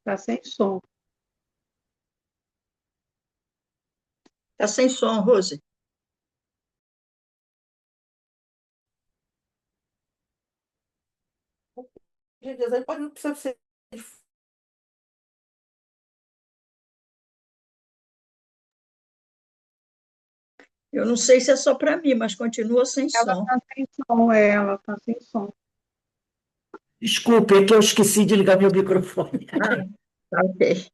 Tá sem som. Tá sem som, Rose. Gente, aí pode não precisar ser. Eu não sei se é só para mim, mas continua sem Ela som. tá sem som, ela tá sem som. Desculpe, é que eu esqueci de ligar meu microfone. Ah, tá ok.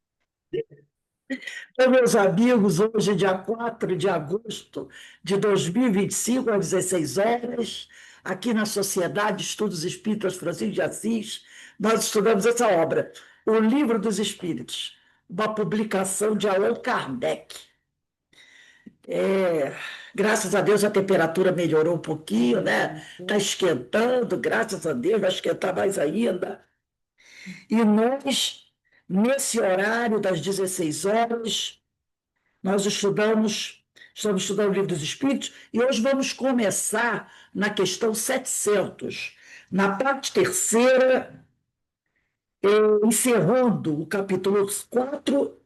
Então, meus amigos, hoje é dia 4 de agosto de 2025, às 16 horas, aqui na Sociedade de Estudos Espíritas Francisco de Assis, nós estudamos essa obra, O Livro dos Espíritos, uma publicação de Allan Kardec. Graças a Deus a temperatura melhorou um pouquinho, né? Está esquentando, graças a Deus, vai esquentar mais ainda. E nós, nesse horário das 16 horas, nós estamos estudando o Livro dos Espíritos, e hoje vamos começar na questão 700, na parte terceira, encerrando o capítulo 4,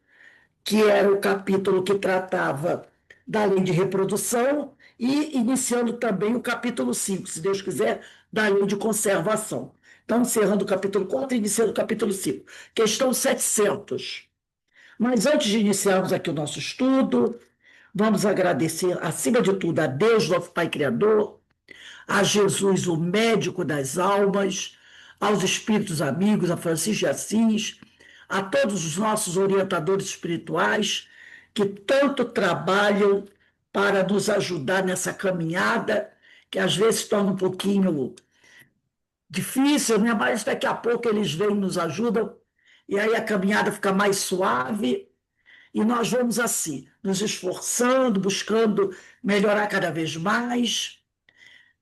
que era o capítulo que tratava da lei de reprodução, e iniciando também o capítulo 5, se Deus quiser, da lei de conservação. Então, encerrando o capítulo 4 e iniciando o capítulo 5. Questão 700. Mas antes de iniciarmos aqui o nosso estudo, vamos agradecer, acima de tudo, a Deus, nosso Pai Criador, a Jesus, o médico das almas, aos espíritos amigos, a Francisco de Assis, a todos os nossos orientadores espirituais que tanto trabalham para nos ajudar nessa caminhada, que às vezes se torna um pouquinho difícil, né? Mas daqui a pouco eles vêm e nos ajudam, e aí a caminhada fica mais suave, e nós vamos assim, nos esforçando, buscando melhorar cada vez mais,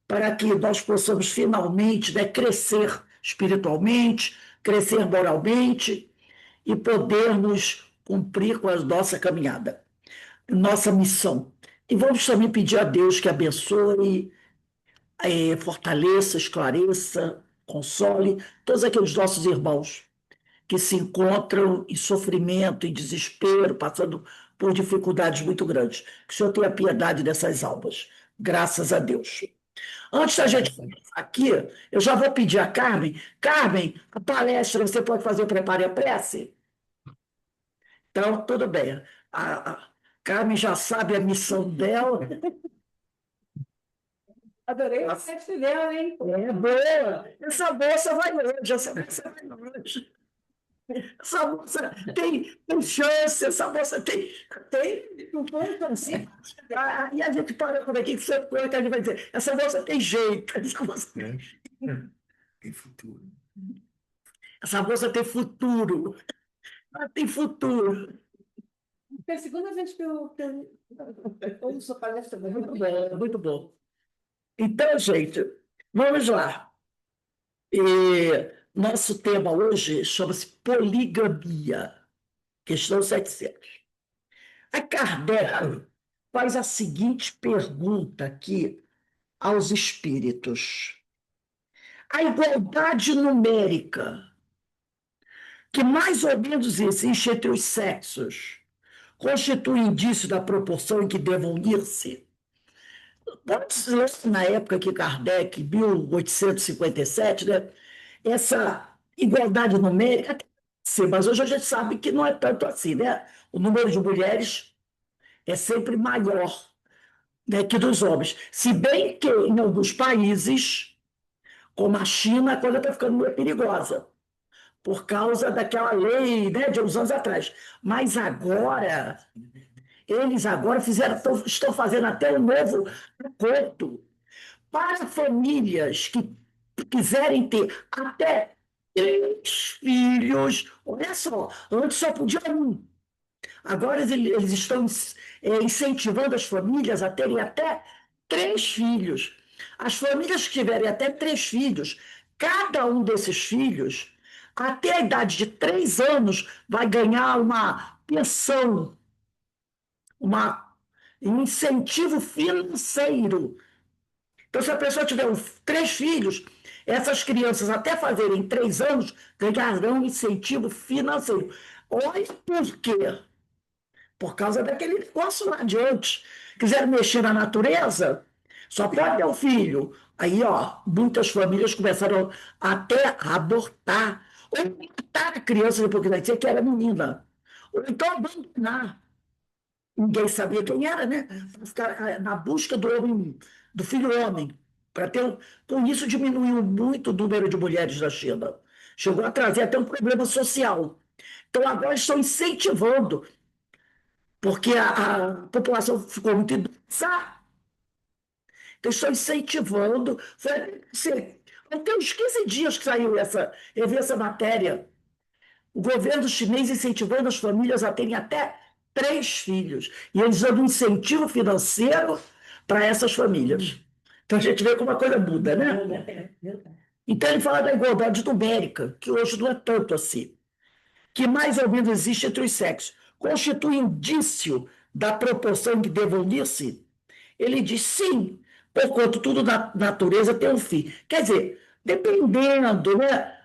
para que nós possamos finalmente, né, crescer espiritualmente, crescer moralmente e podermos cumprir com a nossa caminhada, nossa missão. E vamos também pedir a Deus que abençoe, fortaleça, esclareça, console todos aqueles nossos irmãos que se encontram em sofrimento, em desespero, passando por dificuldades muito grandes. Que o Senhor tenha piedade dessas almas. Graças a Deus. Antes da gente começar aqui, eu já vou pedir a Carmen. Carmen, a palestra, você pode fazer o Prepare a Prece? Então, tudo bem. A Carmen já sabe a missão dela. Adorei o site dela, hein? É boa. Essa moça vai longe, essa moça vai longe. Essa moça tem chance, essa moça tem um ponto assim. E a gente para por aqui, que você que a gente vai dizer, essa moça tem jeito, essa moça tem futuro. Essa moça tem futuro. Ela tem futuro. É a segunda vez que eu ouço a palestra dela. Muito bom, muito bom. Então, gente, vamos lá. Nosso tema hoje chama-se poligamia, questão 700. A Kardec faz a seguinte pergunta aqui aos espíritos: a igualdade numérica, que mais ou menos existe entre os sexos, constitui indício da proporção em que devam unir-se? Antes, na época que Kardec, 1857, né, essa igualdade numérica, sim, mas hoje a gente sabe que não é tanto assim, né? O número de mulheres é sempre maior, né, que dos homens. Se bem que em alguns países, como a China, a coisa está ficando meio perigosa, por causa daquela lei, né, de uns anos atrás. Mas agora, eles agora estão fazendo até um novo acordo para famílias que quiserem ter até 3 filhos. Olha só, antes só podia um. Agora eles estão incentivando as famílias a terem até 3 filhos. As famílias que tiverem até 3 filhos, cada um desses filhos, até a idade de 3 anos, vai ganhar uma pensão, um incentivo financeiro Então, se a pessoa tiver 3 filhos, essas crianças, até fazerem 3 anos, ganharão incentivo financeiro. Olha por quê? Por causa daquele negócio lá de antes. Quiser mexer na natureza, só pode ter um filho. Aí, ó, muitas famílias começaram até a abortar. Ou matar a criança depois que nascer, que era menina. Ou então abandonar. Ninguém sabia quem era, né? Pra ficar na busca do homem, do filho homem. Para ter, com isso diminuiu muito o número de mulheres na China. Chegou a trazer até um problema social. Então agora estão incentivando, porque a população ficou muito idosa. Então estão incentivando. Tem uns 15 dias que saiu eu vi essa matéria. O governo chinês incentivando as famílias a terem até 3 filhos. E eles dando um incentivo financeiro para essas famílias. Então a gente vê como a coisa muda, né? Então ele fala da igualdade numérica, que hoje não é tanto assim, que mais ou menos existe entre os sexos. Constitui indício da proporção que deva unir-se? Ele diz sim, porquanto tudo na natureza tem um fim. Quer dizer, dependendo, né,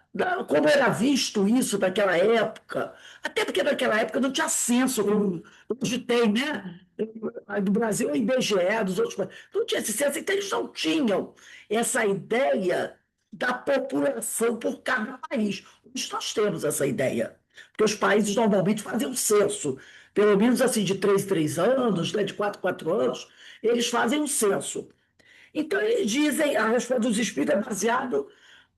como era visto isso naquela época, até porque naquela época não tinha censo, como hoje tem, né? Do Brasil, o IBGE, dos outros países, não tinha esse censo, então eles não tinham essa ideia da população por cada país. Hoje nós temos essa ideia, porque os países normalmente fazem um censo, pelo menos assim de 3 em 3 anos, né, de 4 em 4 anos, eles fazem um censo. Então, eles dizem, a resposta dos espíritos é baseado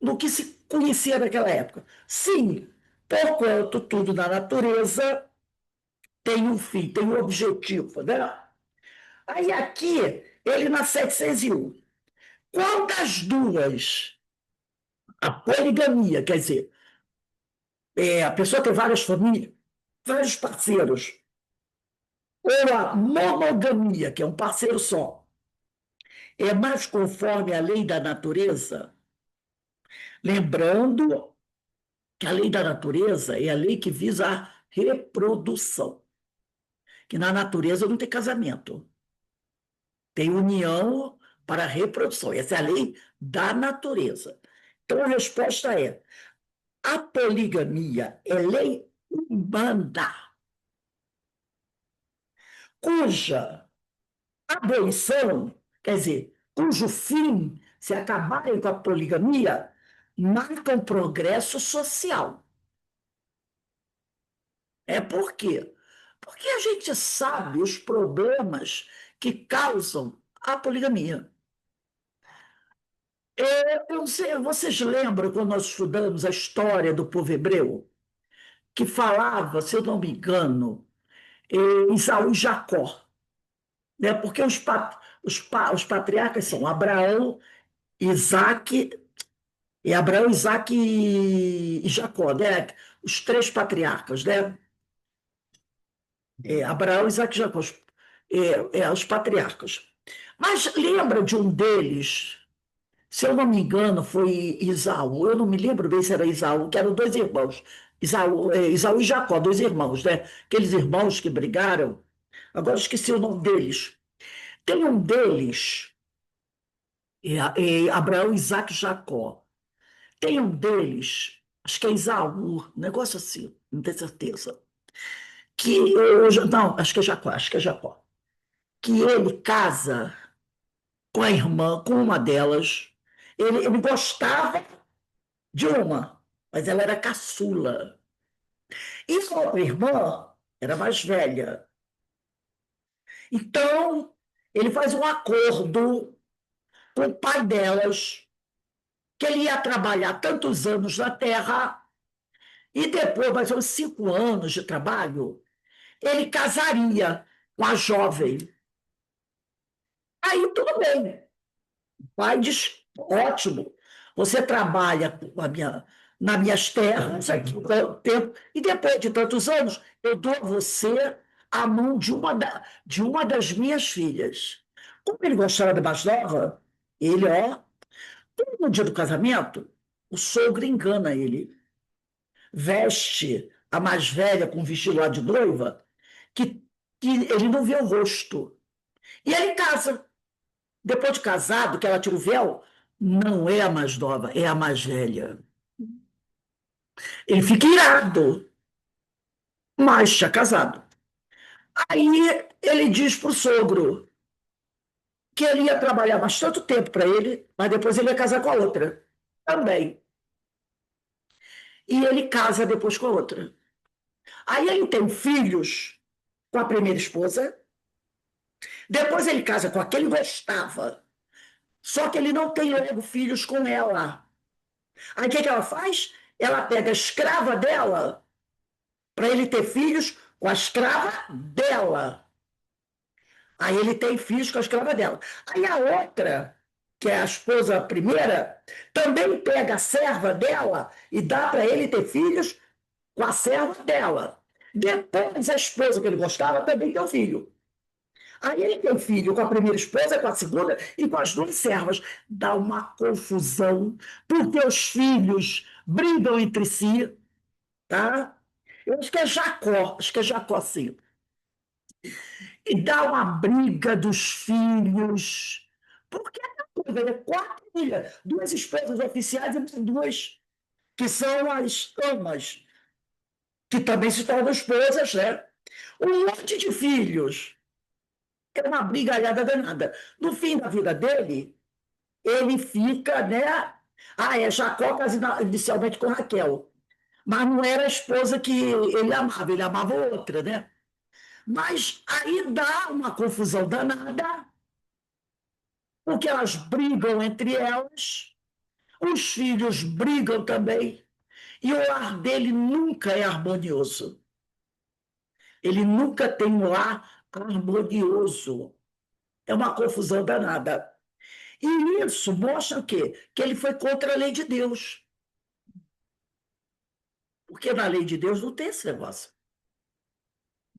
no que se conhecia naquela época. Sim, porquanto tudo na natureza tem um fim, tem um objetivo, né? Aí aqui, ele na 701. Qual das duas, a poligamia, quer dizer, a pessoa tem várias famílias, vários parceiros, ou a monogamia, que é um parceiro só, é mais conforme a lei da natureza? Lembrando que a lei da natureza é a lei que visa a reprodução, que na natureza não tem casamento, tem união para a reprodução. Essa é a lei da natureza. Então a resposta é: a poligamia é lei humana, cuja abolição, quer dizer, cujo fim, se acabarem com a poligamia, marca um progresso social. Por quê? Porque a gente sabe os problemas que causam a poligamia. Eu não sei, vocês lembram quando nós estudamos a história do povo hebreu, que falava, se eu não me engano, Esaú e Jacó, né? Porque os patriarcas são Abraão, Isaac, e Jacó, né? Os 3 patriarcas, né? Abraão, Isaac e Jacó, os patriarcas. Mas lembra de um deles, se eu não me engano, foi Isaú, eu não me lembro bem se era Isaú, que eram 2 irmãos, Isaú e Jacó, 2 irmãos, né? Aqueles irmãos que brigaram, agora eu esqueci o nome deles. Tem um deles, Abraão, Isaac e Jacó. Tem um deles, acho que é Isaú, um negócio assim, não tenho certeza. Não, acho que é Jacó. Que ele casa com a irmã, com uma delas. Ele gostava de uma, mas ela era caçula. E a outra irmã era mais velha. Então, ele faz um acordo com o pai delas, que ele ia trabalhar tantos anos na terra, e depois, mais uns 5 anos de trabalho, ele casaria com a jovem. Aí tudo bem. O pai diz: ótimo, você trabalha nas minhas terras aqui tanto tempo, e depois de tantos anos, eu dou a você a mão de uma das minhas filhas. Como ele gostava da mais nova, ele, no dia do casamento, o sogro engana ele, veste a mais velha com um vestido lá de noiva, que ele não vê o rosto. E ele casa. Depois de casado, que ela tira o véu, não é a mais nova, é a mais velha. Ele fica irado, mas tinha casado. Aí ele diz para o sogro que ele ia trabalhar bastante tempo para ele, mas depois ele ia casar com a outra também. E ele casa depois com a outra. Aí ele tem filhos com a primeira esposa, depois ele casa com a que ele gostava, só que ele não tem logo filhos com ela. Aí o que que ela faz? Ela pega a escrava dela para ele ter filhos com a escrava dela. Aí ele tem filhos com a escrava dela. Aí a outra, que é a esposa primeira, também pega a serva dela e dá para ele ter filhos com a serva dela. Depois, a esposa que ele gostava também tem um filho. Aí ele tem filho com a primeira esposa, com a segunda e com as duas servas. Dá uma confusão, porque os filhos brigam entre si, tá? Eu acho que é Jacó, sim. E dá uma briga dos filhos. Porque é uma coisa, né? Quatro filhas, duas esposas oficiais e duas que são as amas, que também se tornam esposas, né? Um monte de filhos. É uma brigalhada danada. No fim da vida dele, ele fica, né? É Jacó casa inicialmente com Raquel. Mas não era a esposa que ele amava outra, né? Mas aí dá uma confusão danada, porque elas brigam entre elas, os filhos brigam também, e o lar dele nunca é harmonioso. Ele nunca tem um lar harmonioso. É uma confusão danada. E isso mostra o quê? Que ele foi contra a lei de Deus. Porque na lei de Deus não tem esse negócio.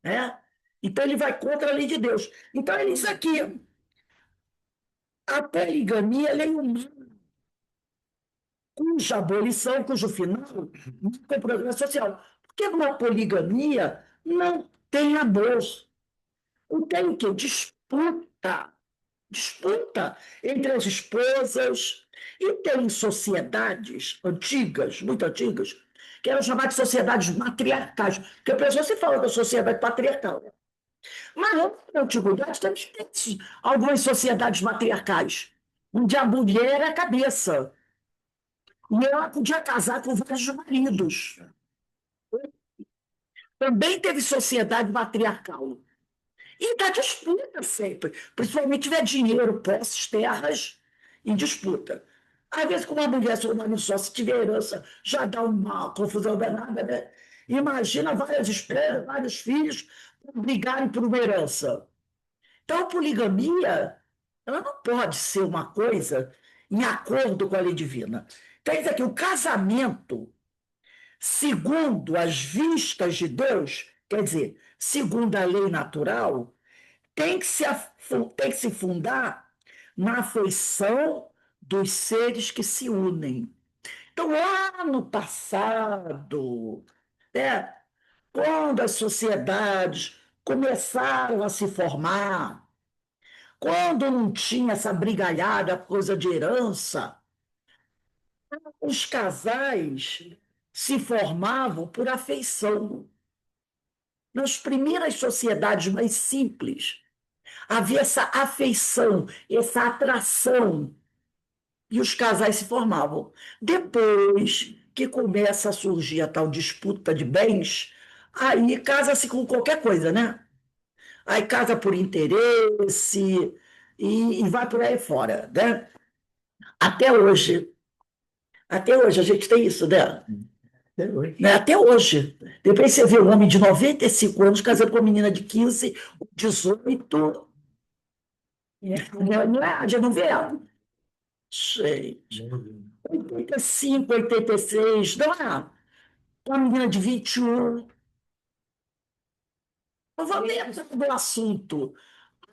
Né? Então ele vai contra a lei de Deus. Então ele diz aqui, a poligamia é um cuja abolição, cujo final não tem progresso social. Porque uma poligamia não tem amor. Não tem o quê? Disputa. Disputa entre as esposas. E tem sociedades antigas, muito antigas, que eram chamadas de sociedades matriarcais. Porque a pessoa se fala da sociedade patriarcal. Mas na antiguidade também tem algumas sociedades matriarcais, onde a mulher era a cabeça. E ela podia casar com vários maridos. Também teve sociedade matriarcal. E dá disputa sempre, principalmente se tiver dinheiro, posses, terras, em disputa. Às vezes, com uma mulher só, uma só, se tiver herança, já dá uma confusão danada, né? Imagina várias esposas, vários filhos brigarem por uma herança. Então, a poligamia, ela não pode ser uma coisa em acordo com a lei divina. Então, quer dizer que o casamento, segundo as vistas de Deus, quer dizer, segundo a lei natural, tem que se fundar na afeição dos seres que se unem. Então, lá no passado, né, quando as sociedades começaram a se formar, quando não tinha essa brigalhada, coisa de herança, os casais se formavam por afeição. Nas primeiras sociedades mais simples, havia essa afeição, essa atração, e os casais se formavam. Depois que começa a surgir a tal disputa de bens, aí casa-se com qualquer coisa, né? Aí casa por interesse e vai por aí fora, né? Até hoje. Até hoje a gente tem isso, né? Né? Até hoje. Depois você vê um homem de 95 anos casando com uma menina de 15, 18. Não é? A gente não vê ela. Gente, 85, 86, não é? Uma menina de 21. Eu vou ler do assunto.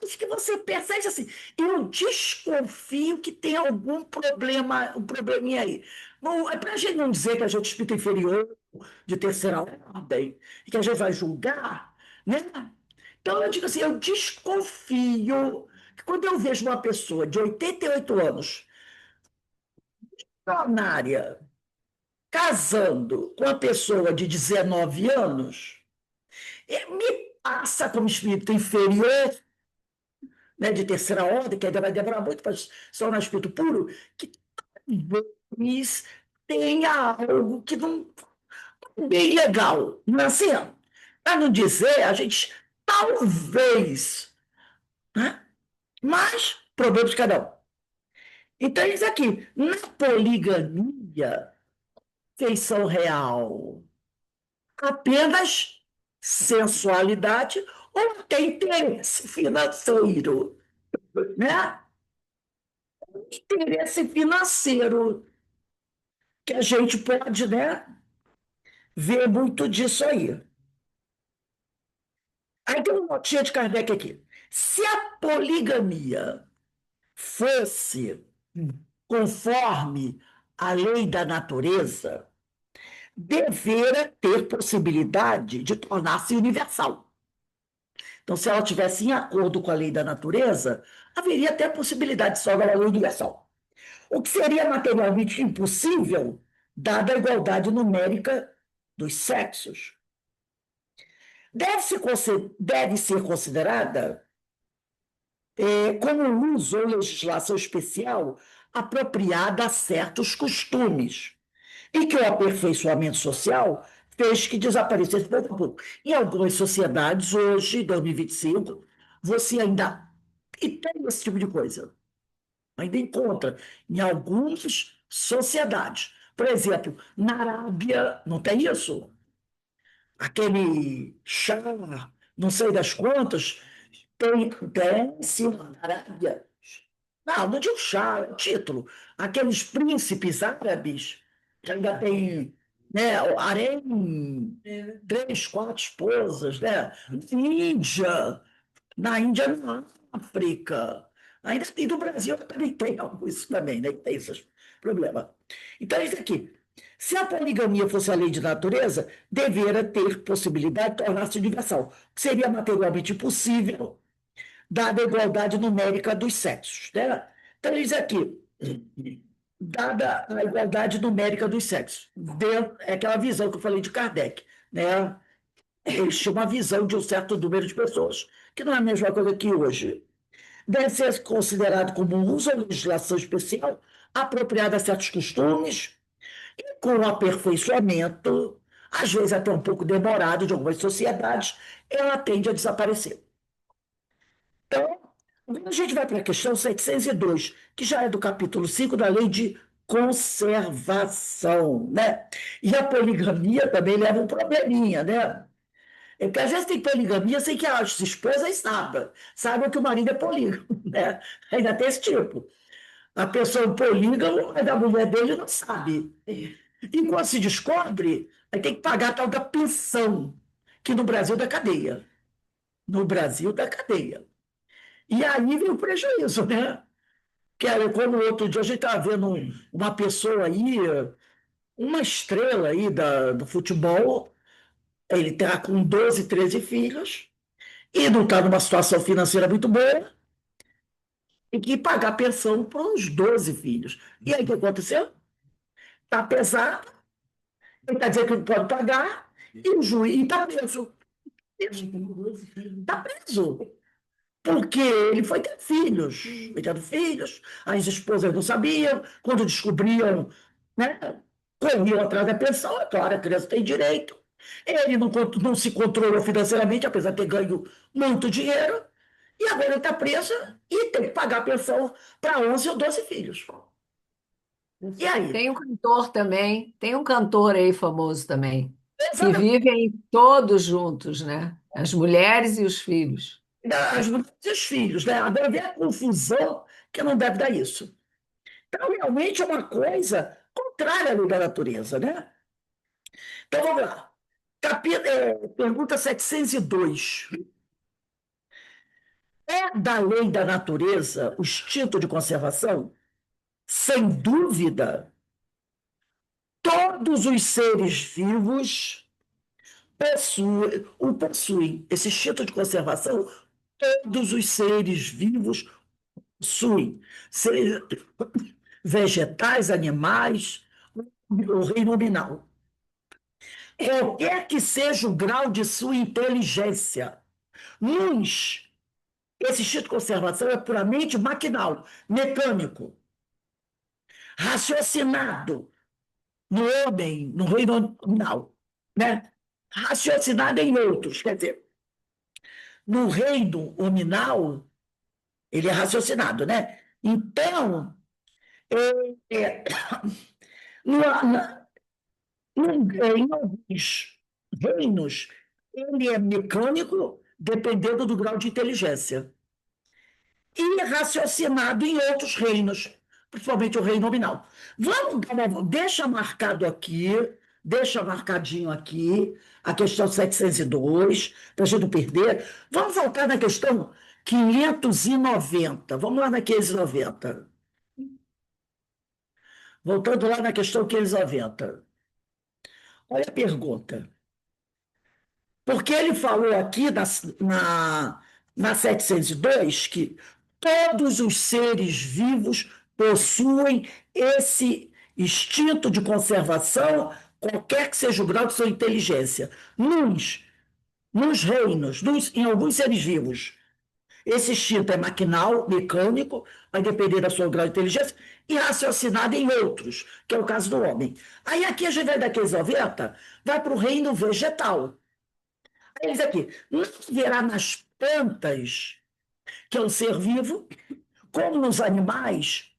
Acho que você percebe assim, eu desconfio que tem algum problema, um probleminha aí. Não, é para a gente não dizer que a gente é espírito inferior, de terceira ordem, e que a gente vai julgar, né? Então eu digo assim, eu desconfio que Quando eu vejo uma pessoa de 88 anos, milionária, casando com uma pessoa de 19 anos, me passa como espírito inferior, né, de terceira ordem, que ainda vai demorar muito para se tornar espírito puro, que talvez tenha algo que não é bem legal, não é assim? Para não dizer, a gente talvez, né? Mas problema de cada um. Então, eles aqui, na poligamia, feição real, apenas sensualidade ou até interesse financeiro, né? Interesse financeiro, que a gente pode, né, ver muito disso aí. Aí tem uma notinha de Kardec aqui. Se a poligamia fosse conforme a lei da natureza, devera ter possibilidade de tornar-se universal. Então, se ela tivesse em acordo com a lei da natureza, haveria até a possibilidade de se tornar uma lei universal. O que seria materialmente impossível, dada a igualdade numérica dos sexos. Deve ser considerada como uso ou legislação especial apropriada a certos costumes, e que o aperfeiçoamento social fez que desaparecesse pouco a pouco. Em algumas sociedades, hoje, 2025, você ainda e tem esse tipo de coisa. Ainda encontra em algumas sociedades. Por exemplo, na Arábia, não tem isso? Aquele chá, não sei das quantas, tem sim, na Arábia. Não digo chá, é título. Aqueles príncipes árabes, que ainda tem, né, harém, 3, 4 esposas, né? Índia, na Índia, na África. Ainda e no Brasil também tem algo isso também, né? Tem esses problemas. Então, isso aqui. Se a poligamia fosse a lei de natureza, deveria ter possibilidade de tornar-se universal, que seria materialmente impossível, dada a igualdade numérica dos sexos. Né? Então, diz aqui, dada a igualdade numérica dos sexos, é aquela visão que eu falei de Kardec, né? Eles tinham uma visão de um certo número de pessoas, que não é a mesma coisa que hoje. Deve ser considerado como um uso ou legislação especial apropriada a certos costumes, e com o aperfeiçoamento, às vezes até um pouco demorado de algumas sociedades, ela tende a desaparecer. Então, a gente vai para a questão 702, que já é do capítulo 5 da Lei de Conservação, né? E a poligamia também leva um probleminha, né? Porque às vezes tem poligamia sem que as esposas saibam que o marido é polígamo, né? Ainda tem esse tipo. A pessoa é polígamo, mas a mulher dele não sabe. E quando se descobre, aí tem que pagar a tal da pensão, que no Brasil é da cadeia. No Brasil da cadeia. E aí vem o prejuízo, né? Que é quando outro dia a gente estava vendo uma pessoa aí, uma estrela aí do futebol, ele está com 12, 13 filhos, e não está numa situação financeira muito boa, tem que pagar pensão para os 12 filhos. E aí o que aconteceu? Está pesado, ele está dizendo que não pode pagar, e o juiz está preso. Está preso. Porque ele foi ter filhos, foi tendo filhos, as esposas não sabiam, quando descobriam, né, corriam atrás da pensão, é claro, a criança tem direito. Ele não se controlou financeiramente, apesar de ter ganho muito dinheiro, e agora ele está preso e tem que pagar a pensão para 11 ou 12 filhos. E aí? Tem um cantor também, tem um cantor aí famoso também, que Exatamente. vivem todos juntos, né? As mulheres e os filhos. As mulheres e os filhos, né? Agora vem a confusão que não deve dar isso. Então, realmente é uma coisa contrária à lei da natureza, né? Então, vamos lá. Pergunta 702. É da lei da natureza o instinto de conservação? Sem dúvida, todos os seres vivos possuem esse instinto de conservação, todos os seres vivos possuem seres vegetais, animais, o reino nominal. Qualquer que seja o grau de sua inteligência. Uns, esse instinto de conservação é puramente maquinal, mecânico, raciocinado no homem, no reino nominal, né? Raciocinado em outros, quer dizer, no reino nominal, ele é raciocinado, né? Então, é, na- em alguns reinos, ele é mecânico, dependendo do grau de inteligência, e raciocinado em outros reinos, principalmente o reino nominal. Deixa marcadinho aqui a questão 702, para a gente não perder. Vamos voltar na questão 590. Vamos lá na 590. Voltando lá na questão 590. Olha a pergunta. Porque ele falou aqui na 702 que todos os seres vivos possuem esse instinto de conservação, qualquer que seja o grau de sua inteligência. Nos reinos, em alguns seres vivos, esse instinto é maquinal, mecânico, vai depender da sua grau de inteligência, e raciocinado em outros, que é o caso do homem. Aí aqui a gente vai daqueles 90, vai para o reino vegetal. Aí diz aqui, não haverá nas plantas, que é um ser vivo, como nos animais,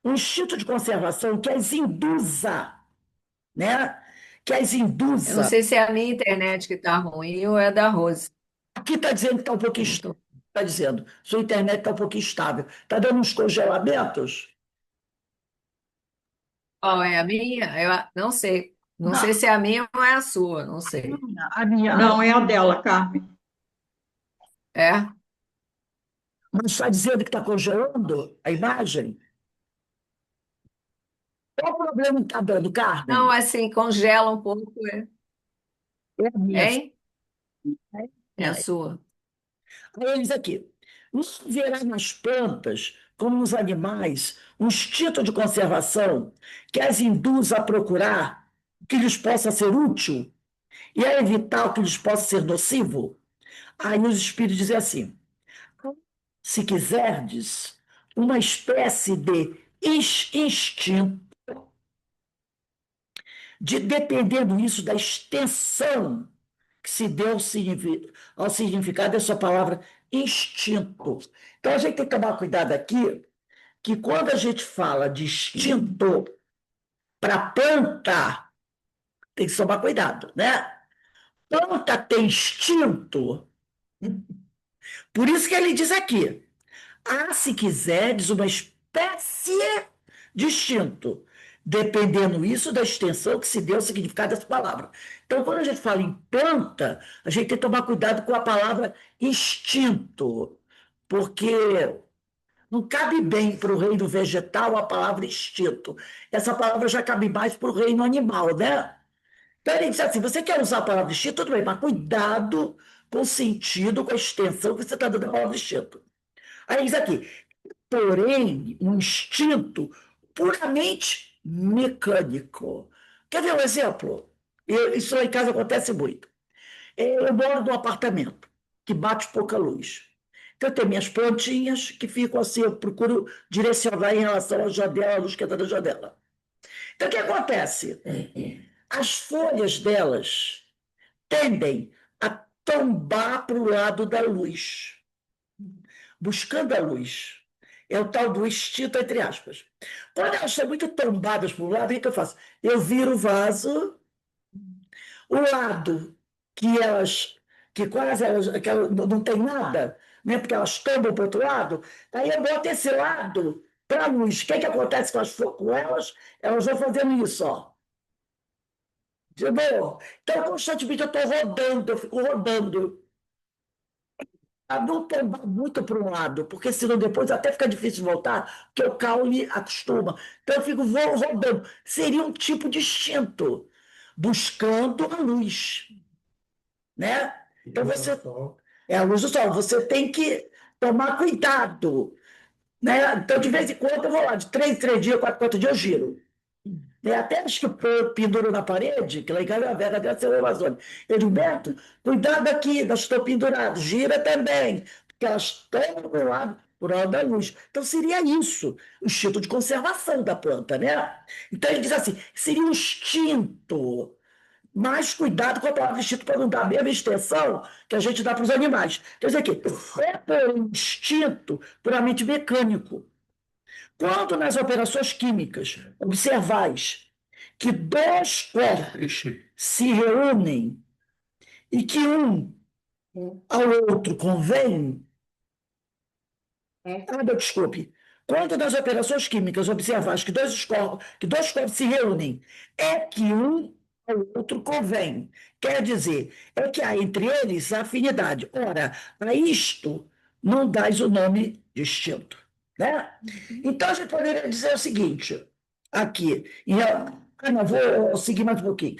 um instinto de conservação que as induza, né? Que as Eu não induza. sei se é a minha internet que está ruim ou é da Rose. Aqui está dizendo que está um pouquinho Não tô- está dizendo, sua internet está um pouquinho instável. Está dando uns congelamentos? Qual é a minha? Não sei. Não sei Não, se é a minha ou é a sua, não sei. a minha, Não, é a dela, Carmen. É? mas está dizendo que está congelando a imagem? Qual o problema que está dando, Não, Carmen? assim, congela um pouco, É a minha. hein? É a sua. Aí eles aqui. Não haverá nas plantas, como nos animais, um instinto de conservação que as induz a procurar o que lhes possa ser útil e a evitar o que lhes possa ser nocivo? Aí os espíritos dizem assim: se quiserdes, uma espécie de instinto, dependendo isso da extensão que se deu ao significado dessa palavra instinto. Então a gente tem que tomar cuidado aqui, que quando a gente fala de instinto para planta, tem que tomar cuidado, né? Planta tem instinto, por isso que ele diz aqui, se quiseres, uma espécie de instinto, dependendo isso da extensão que se deu ao significado dessa palavra. Então, quando a gente fala em planta, a gente tem que tomar cuidado com a palavra instinto, porque não cabe bem para o reino vegetal a palavra instinto. Essa palavra já cabe mais para o reino animal, né? Então, ele diz assim: você quer usar a palavra instinto, tudo bem, mas cuidado com o sentido, com a extensão que você está dando à palavra instinto. Aí diz aqui, porém, um instinto puramente mecânico. Quer ver um exemplo? Isso lá em casa acontece muito. Eu moro num apartamento que bate pouca luz. Então, eu tenho minhas plantinhas que ficam assim, eu procuro direcionar em relação à janela, à luz que entra da janela. Então, o que acontece? As folhas delas tendem a tombar para o lado da luz, buscando a luz. É o tal do instinto, entre aspas. Quando elas estão muito tombadas para o lado, o que eu faço? Eu viro o vaso, o lado que quase que elas não tem nada, né, porque elas tombam para o outro lado, aí eu boto esse lado para a luz. O que acontece com elas? Elas vão fazendo isso, ó. Entendeu? Então, constantemente eu estou rodando, eu fico rodando. Não tombar muito para um lado, porque senão depois até fica difícil voltar, porque o caule acostuma. Então eu fico rodando. Seria um tipo de instinto, buscando a luz, né? Então você é a luz do sol. Você tem que tomar cuidado. né? Então, de vez em quando, eu vou lá, de 3 em 3 dias, 4 em 4 dias, eu giro. Né? Até as que eu penduro na parede, que lá em casa a Vera deve ser o Amazônia. Eu digo, Beto, cuidado aqui, elas estão penduradas, gira também, porque elas estão do lado, por lado da luz. Então, seria isso, o instinto de conservação da planta, né? Então, ele diz assim, seria um instinto. Mais cuidado com a palavra instinto para não dar a mesma extensão que a gente dá para os animais. Quer dizer que é por um instinto puramente mecânico. Quando nas operações químicas observais que dois corpos se reúnem e que um ao outro convém, desculpe, quando nas operações químicas observais que dois corpos se reúnem, é que um ao outro convém. Quer dizer, é que há entre eles afinidade. Ora, a isto não dás o nome de instinto. Né? Então, a gente poderia dizer o seguinte, aqui, não, vou seguir mais um pouquinho.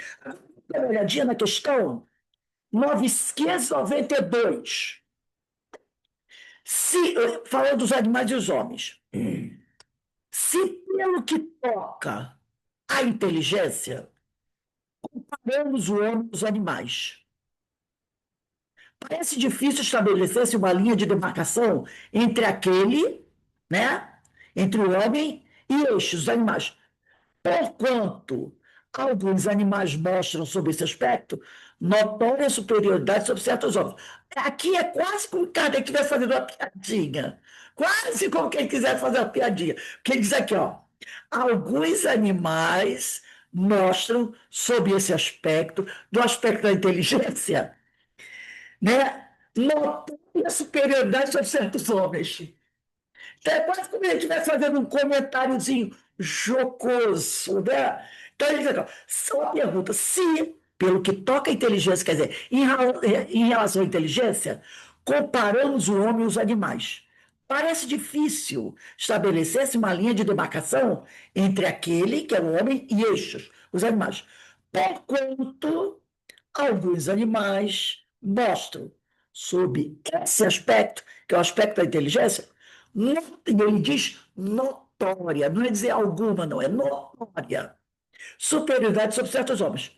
Dá uma olhadinha na questão 992. Falando dos animais e os homens. Se pelo que toca à inteligência, comparamos o homem e os animais. Parece difícil estabelecer-se uma linha de demarcação entre aquele, né, entre o homem e os animais. Porquanto alguns animais mostram, sob esse aspecto, notória superioridade sobre certos homens. Aqui é quase como o Kardec estivesse fazendo uma piadinha. Quase como quem quiser fazer uma piadinha. Porque ele diz aqui, ó, alguns animais mostram, sob esse aspecto, do aspecto da inteligência, né, notória superioridade sobre certos homens. Então, é quase como se ele estivesse fazendo um comentáriozinho jocoso, né? Então, ele diz aqui, ó, só uma pergunta, se, pelo que toca à inteligência, quer dizer, em relação à inteligência, comparamos o homem e os animais. Parece difícil estabelecer-se uma linha de demarcação entre aquele, que é o homem, e estes, os animais. Porquanto alguns animais mostram, sob esse aspecto, que é o aspecto da inteligência, ele diz notória, não é dizer alguma, não, é notória, superioridade sobre certos homens.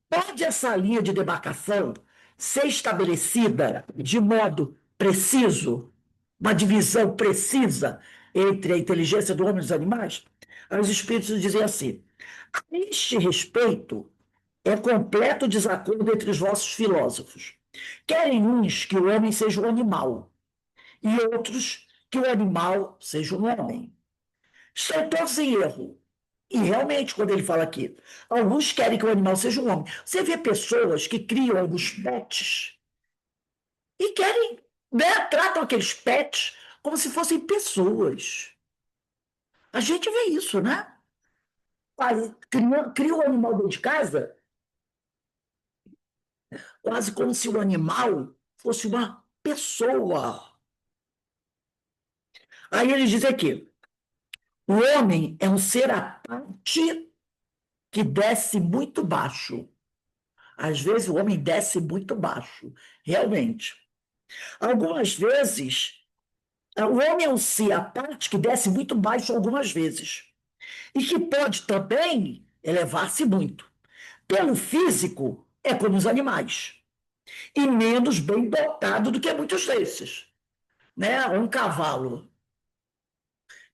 Pode essa linha de demarcação ser estabelecida de modo preciso, uma divisão precisa entre a inteligência do homem e dos animais? Aí os espíritos dizem assim: a este respeito, é completo desacordo entre os vossos filósofos. Querem uns que o homem seja um animal, e outros que o animal seja um homem. Estão todos em erro. E realmente, quando ele fala aqui, alguns querem que o animal seja um homem. Você vê pessoas que criam alguns pets e querem, né, tratam aqueles pets como se fossem pessoas. A gente vê isso, né? Cria um animal dentro de casa, quase como se o animal fosse uma pessoa. Aí ele diz aqui: o homem é um ser à parte que desce muito baixo. Às vezes o homem desce muito baixo, realmente. Algumas vezes, o homem é um ser à parte que desce muito baixo algumas vezes. E que pode também elevar-se muito. Pelo físico, é como os animais. E menos bem dotado do que muitos desses. Né? Um cavalo,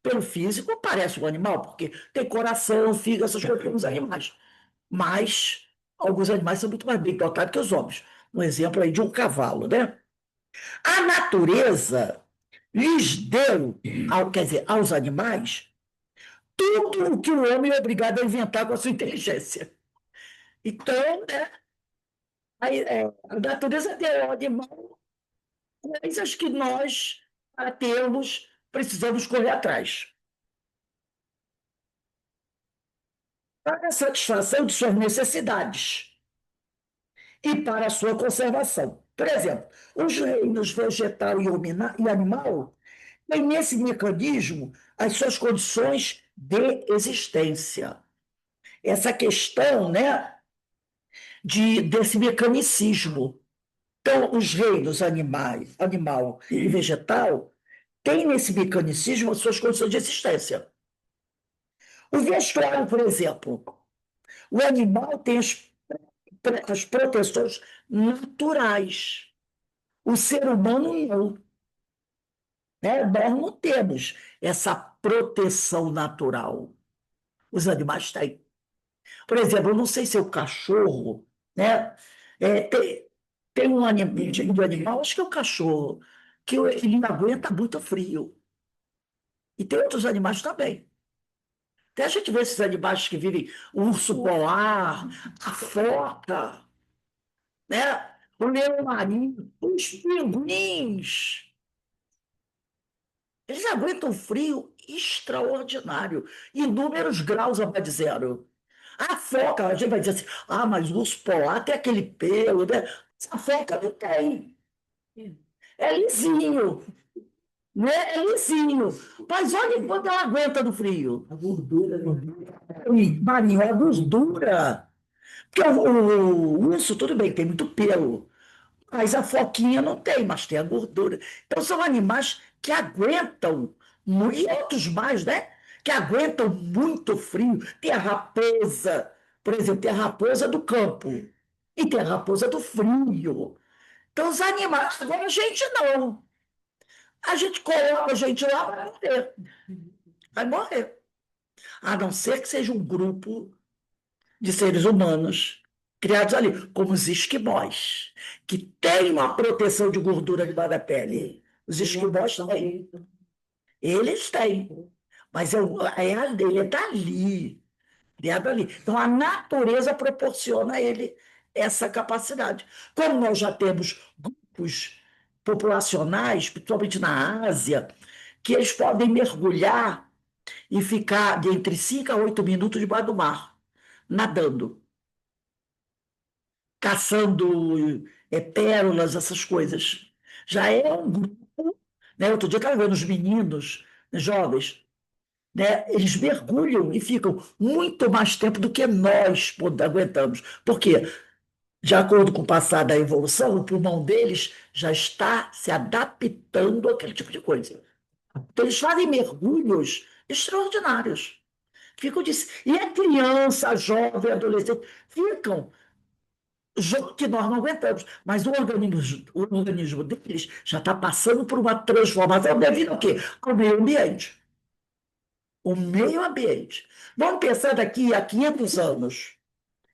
pelo físico, parece um animal, porque tem coração, fígado, essas coisas como os animais. Mas alguns animais são muito mais bem dotados que os homens. Um exemplo aí de um cavalo, né? A natureza lhes deu, quer dizer, aos animais, tudo o que o homem é obrigado a inventar com a sua inteligência. Então, né, a natureza deu ao animal coisas que nós, para termos, precisamos correr atrás. Para a satisfação de suas necessidades e para a sua conservação. Por exemplo, os reinos vegetal e animal têm nesse mecanismo as suas condições de existência. Essa questão, né, desse mecanicismo. Então, os reinos animal e vegetal tem nesse mecanicismo as suas condições de existência. O vestuário, por exemplo, o animal tem as proteções naturais. O ser humano não. Né? Nós não temos essa proteção natural. Os animais têm. Por exemplo, eu não sei se é o cachorro, né? Tem um tipo de animal, acho que é o cachorro, que ele não aguenta muito frio. E tem outros animais também. Até a gente vê esses animais que vivem, o urso polar, a foca, né? O leão marinho, os pinguins. Eles aguentam frio extraordinário, inúmeros graus abaixo de zero. A foca, a gente vai dizer assim, mas o urso polar tem aquele pelo, né? A foca não tem. É lisinho, né? É lisinho. Mas olha quanto ela aguenta no frio. A gordura. Marinho, a gordura. Porque o urso, tudo bem, tem muito pelo. Mas a foquinha não tem, mas tem a gordura. Então são animais que aguentam, e outros mais, né? Que aguentam muito frio. Tem a raposa, por exemplo, tem a raposa do campo e tem a raposa do frio. Então os animais, agora a gente não. A gente coloca a gente lá, vai morrer. Vai morrer. A não ser que seja um grupo de seres humanos criados ali, como os esquimós, que têm uma proteção de gordura debaixo da pele. Os esquimós têm. Eles têm. Mas ele está ali, criado ali. Então, a natureza proporciona a ele essa capacidade. Como nós já temos grupos populacionais, principalmente na Ásia, que eles podem mergulhar e ficar de entre 5 a 8 minutos debaixo do mar, nadando, caçando pérolas, essas coisas. Já é um grupo, né? Outro dia eu estava vendo os meninos, né, jovens, né? Eles mergulham e ficam muito mais tempo do que nós aguentamos. Por quê? De acordo com o passar da evolução, o pulmão deles já está se adaptando àquele tipo de coisa. Então, eles fazem mergulhos extraordinários. Ficam e a criança, a jovem, a adolescente, ficam que nós não aguentamos, mas o organismo deles já está passando por uma transformação devido ao quê? Ao meio ambiente. O meio ambiente. Vamos pensar daqui a 500 anos,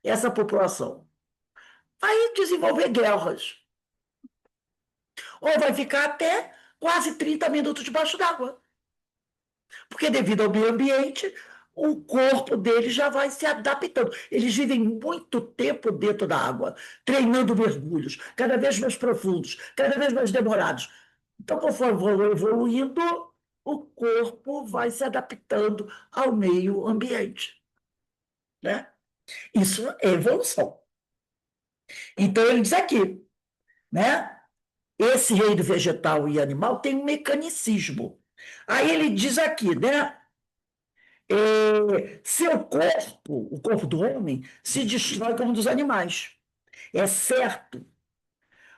essa população vai desenvolver guerras, ou vai ficar até quase 30 minutos debaixo d'água, porque devido ao meio ambiente, o corpo deles já vai se adaptando. Eles vivem muito tempo dentro da água, treinando mergulhos, cada vez mais profundos, cada vez mais demorados. Então, conforme vão evoluindo, o corpo vai se adaptando ao meio ambiente. Né? Isso é evolução. Então, ele diz aqui, né? Esse reino vegetal e animal tem um mecanicismo. Aí ele diz aqui, né? Seu corpo, o corpo do homem, se destrói como dos animais. É certo.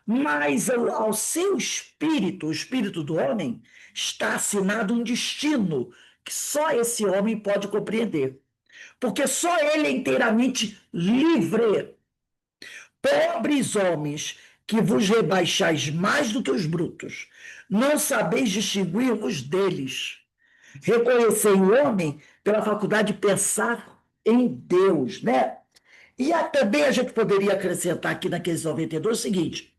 Mas ao seu espírito, o espírito do homem, está assinado um destino que só esse homem pode compreender. Porque só ele é inteiramente livre. Pobres homens, que vos rebaixais mais do que os brutos, não sabeis distinguir-vos deles. Reconhecei o homem pela faculdade de pensar em Deus, né? E também a gente poderia acrescentar aqui naqueles 92 o seguinte: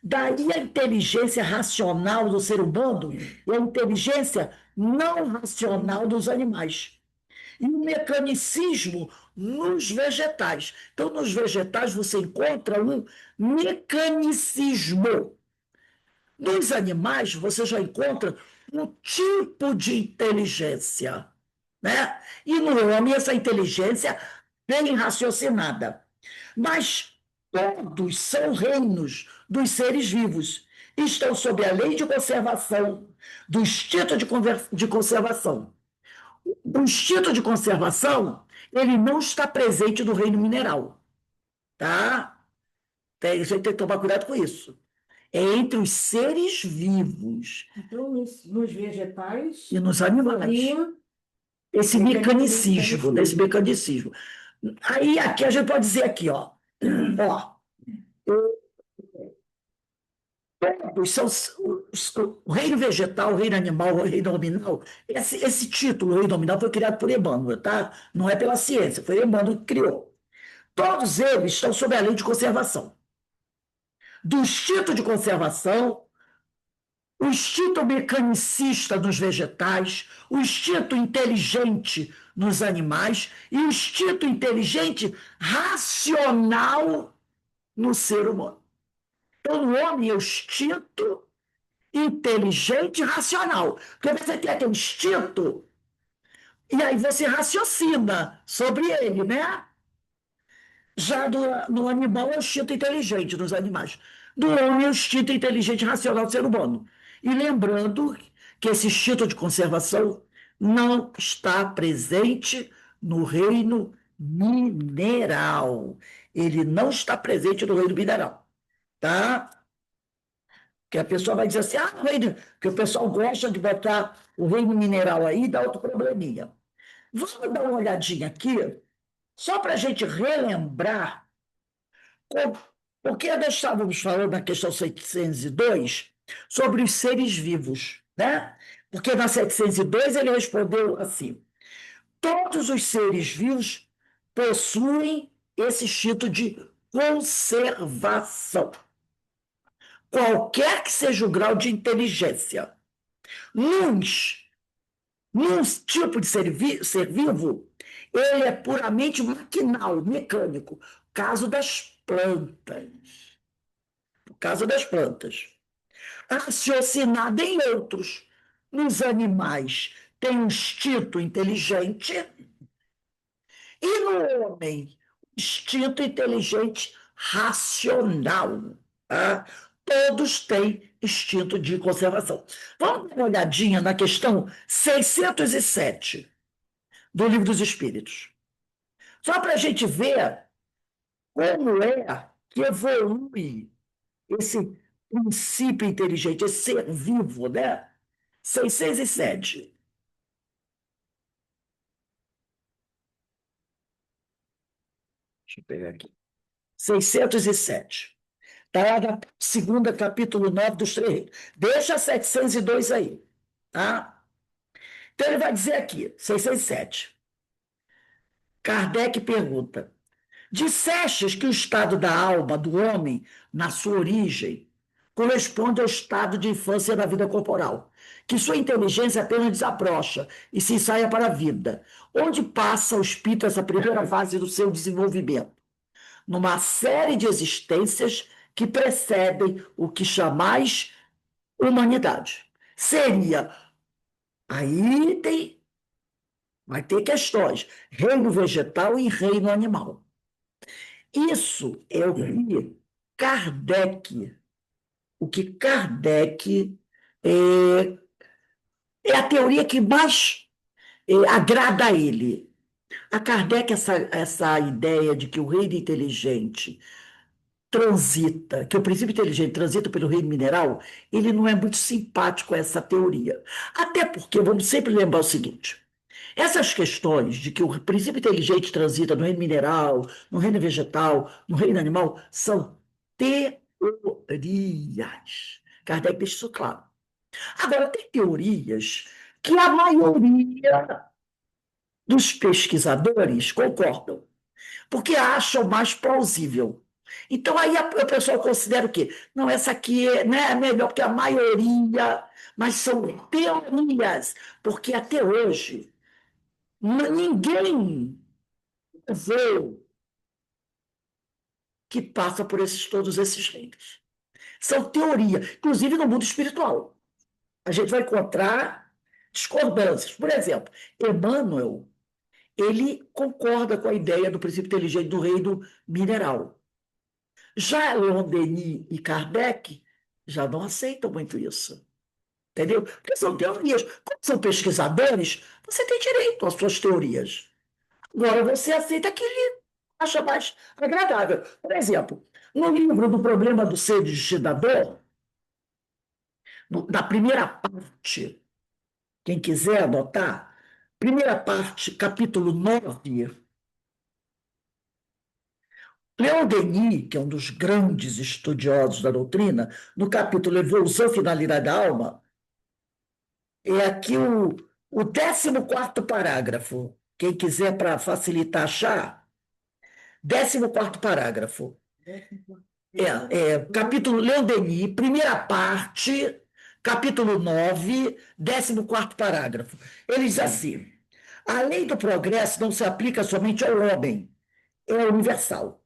daí a inteligência racional do ser humano e a inteligência não racional dos animais. E o mecanicismo nos vegetais. Então, nos vegetais você encontra um mecanicismo. Nos animais você já encontra um tipo de inteligência, né? E no homem essa inteligência bem raciocinada. Mas todos são reinos dos seres vivos. Estão sob a lei de conservação, do instinto de conservação. O instinto de conservação, ele não está presente no reino mineral, tá? A gente tem que tomar cuidado com isso. é entre os seres vivos Então, nos vegetais, e nos animais. havia Esse Mecanicismo. desse mecanicismo. Aí, aqui a gente pode dizer aqui, ó, todos são o reino vegetal, o reino animal, o reino nominal. Esse título, o reino nominal, foi criado por Emmanuel, tá? Não é pela ciência, foi Emmanuel que criou. Todos eles estão sob a lei de conservação. Do instinto de conservação, o instinto mecanicista nos vegetais, o instinto inteligente nos animais e o instinto inteligente racional no ser humano. Então, o homem é o instinto inteligente e racional. Porque você tem aquele instinto e aí você raciocina sobre ele, né? Já no animal é o instinto inteligente dos animais. Do homem é o instinto inteligente e racional do ser humano. E lembrando que esse instinto de conservação não está presente no reino mineral. Ele não está presente no reino mineral. Tá? Que a pessoa vai dizer assim, o reino, que o pessoal gosta de botar o reino mineral aí, dá outro probleminha. Vamos dar uma olhadinha aqui, só para a gente relembrar, porque nós estávamos falando na questão 702 sobre os seres vivos, né? Porque na 702 ele respondeu assim: todos os seres vivos possuem esse instinto de conservação, qualquer que seja o grau de inteligência. Num tipo de ser vivo, ele é puramente maquinal, mecânico. Caso das plantas. No caso das plantas. Raciocinado em outros. Nos animais, tem um instinto inteligente. E no homem, instinto inteligente racional. Tá? Todos têm instinto de conservação. Vamos dar uma olhadinha na questão 607 do Livro dos Espíritos. Só para a gente ver como é que evolui esse princípio inteligente, esse ser vivo, né? 607. Deixa eu pegar aqui. 607. Está lá na segunda, capítulo 9 dos três. Deixa 702 aí. Tá? Então, ele vai dizer aqui, 607. Kardec pergunta: dissestes que o estado da alma do homem, na sua origem, corresponde ao estado de infância da vida corporal, que sua inteligência apenas desabrocha e se ensaia para a vida, onde passa o espírito essa primeira fase do seu desenvolvimento, numa série de existências que precedem o que chamais humanidade. Seria, vai ter questões, reino vegetal e reino animal. Isso é o que Kardec é a teoria que mais agrada a ele. A Kardec, essa ideia de que o reino inteligente transita, que o princípio inteligente transita pelo reino mineral, ele não é muito simpático a essa teoria. Até porque, vamos sempre lembrar o seguinte, essas questões de que o princípio inteligente transita no reino mineral, no reino vegetal, no reino animal, são teorias. Kardec deixa isso claro. Agora, tem teorias que a maioria dos pesquisadores concordam, porque acham mais plausível. Então, aí o pessoal considera o quê? Não, essa aqui é melhor porque a maioria, mas são teorias, porque até hoje ninguém vê que passa por todos esses reinos. São teoria, inclusive no mundo espiritual. A gente vai encontrar discordâncias. Por exemplo, Emmanuel, ele concorda com a ideia do princípio inteligente do reino mineral. Já Leon Denis e Kardec já não aceitam muito isso. Entendeu? Porque são teorias. Como são pesquisadores, você tem direito às suas teorias. Agora você aceita aquilo que acha mais agradável. Por exemplo, no livro do Problema do Ser Legislador, Na primeira parte, quem quiser anotar, primeira parte, capítulo 9, Leon Denis, que é um dos grandes estudiosos da doutrina, no capítulo Evolução e Finalidade da Alma, é aqui o 14º parágrafo. Quem quiser, para facilitar achar, 14º parágrafo. Capítulo Leon Denis, primeira parte, capítulo 9, 14º parágrafo. Ele diz assim: a lei do progresso não se aplica somente ao homem, é universal.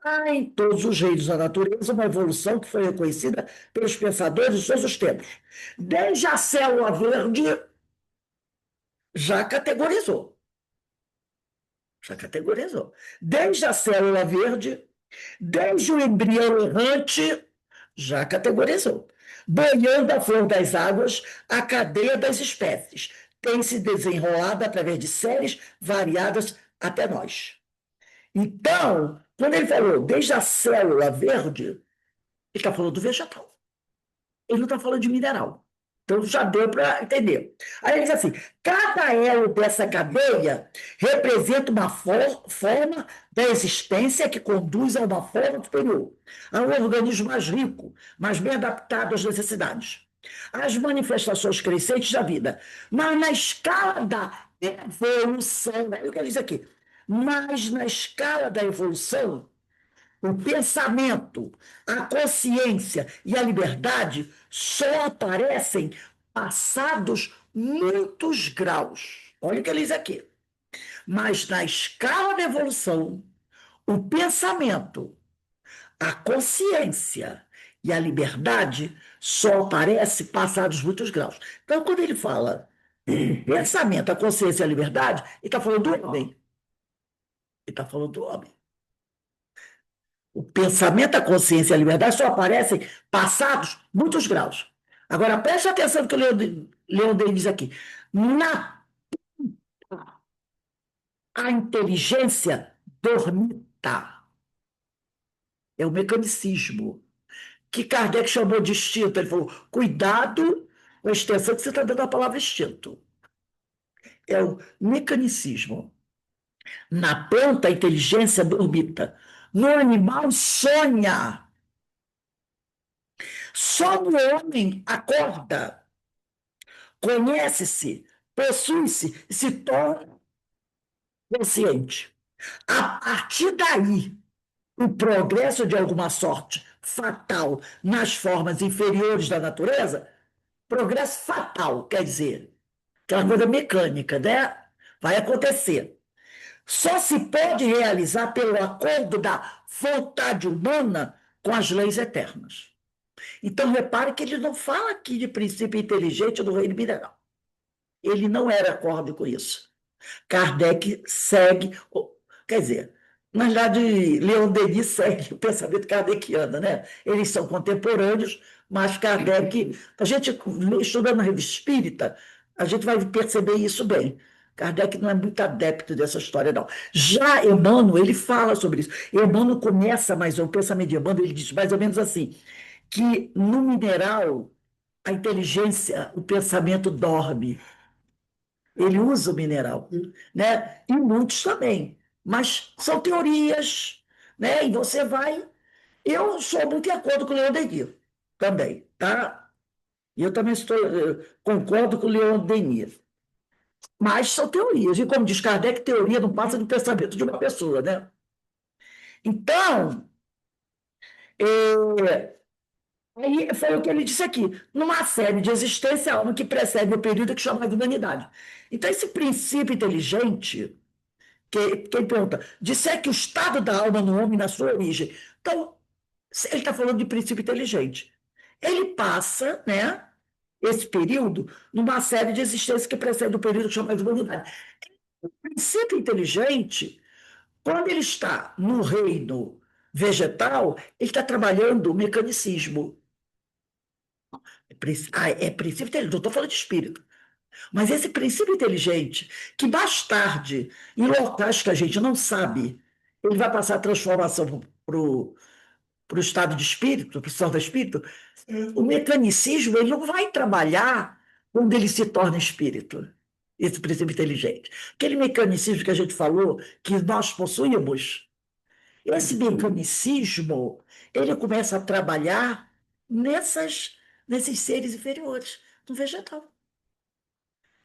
Há em todos os reinos da natureza uma evolução que foi reconhecida pelos pensadores de todos os tempos. Desde a célula verde, já categorizou. Já categorizou. Desde a célula verde, desde o embrião errante, já categorizou. Boiando a flor das águas, a cadeia das espécies tem se desenrolado através de séries variadas até nós. Então, quando ele falou desde a célula verde, ele está falando do vegetal. Ele não está falando de mineral. Então, já deu para entender. Aí ele diz assim: cada elo dessa cadeia representa uma forma da existência que conduz a uma forma superior, a um organismo mais rico, mais bem adaptado às necessidades, às manifestações crescentes da vida. Mas na escala da evolução, o que ele diz aqui? Mas na escala da evolução, o pensamento, a consciência e a liberdade só aparecem passados muitos graus. Olha o que ele diz aqui. Mas na escala da evolução, o pensamento, a consciência e a liberdade só aparecem passados muitos graus. Então, quando ele fala pensamento, a consciência e a liberdade, ele está falando do homem. Ele está falando do homem. O pensamento, a consciência e a liberdade só aparecem passados muitos graus. Agora, preste atenção no que o Leon Denis diz aqui. A inteligência dormita. É o mecanicismo que Kardec chamou de instinto. Ele falou: cuidado com a extensão que você está dando à palavra instinto. É o mecanicismo. Na planta, a inteligência dormita. No animal, sonha. Só no homem acorda, conhece-se, possui-se e se torna consciente. A partir daí, o progresso de alguma sorte fatal nas formas inferiores da natureza, progresso fatal, quer dizer, aquela coisa mecânica, né? Vai acontecer. Só se pode realizar pelo acordo da vontade humana com as leis eternas. Então, repare que ele não fala aqui de princípio inteligente do reino mineral. Ele não era acorde com isso. Kardec segue, quer dizer, na verdade, Leon Denis segue o pensamento kardeciano, né? Eles são contemporâneos, mas Kardec, a gente estudando na Revista Espírita, a gente vai perceber isso bem. Kardec não é muito adepto dessa história, não. Já Emmanuel, ele fala sobre isso. Emmanuel começa, mas o pensamento de Emmanuel, ele diz mais ou menos assim, que no mineral a inteligência, o pensamento dorme. Ele usa o mineral, né? E muitos também. Mas são teorias, né? E você vai. Eu sou muito de acordo com o Leon Denis também, tá? E eu também concordo com o Leon Denis. Mas são teorias. E como diz Kardec, teoria não passa do pensamento de uma pessoa, né? Então, aí foi o que ele disse aqui. Numa série de existência, a alma que precede o período que chama de humanidade. Então, esse princípio inteligente, quem pergunta, disser que o estado da alma no homem na sua origem. Então, ele está falando de princípio inteligente. Ele passa, né, esse período numa série de existências que precede o período que chama de humanidade. O princípio inteligente, quando ele está no reino vegetal, ele está trabalhando o mecanicismo. É princípio inteligente, não estou falando de espírito. Mas esse princípio inteligente, que mais tarde, em locais que a gente não sabe, ele vai passar a transformação para o estado de espírito, para o estado de espírito, o mecanicismo ele não vai trabalhar quando ele se torna espírito, esse princípio inteligente. Aquele mecanicismo que a gente falou, que nós possuímos, esse mecanicismo, ele começa a trabalhar nesses seres inferiores, no vegetal.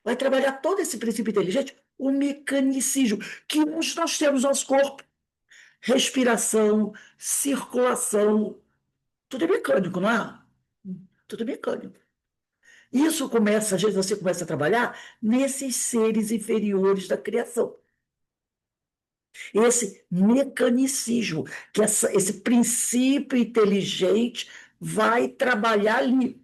Vai trabalhar todo esse princípio inteligente, o mecanicismo, que hoje nós temos no nosso corpo. Respiração, circulação, tudo é mecânico, não é? Tudo é mecânico. Isso começa, às vezes você começa a trabalhar nesses seres inferiores da criação. Esse mecanicismo, que esse princípio inteligente vai trabalhar ali.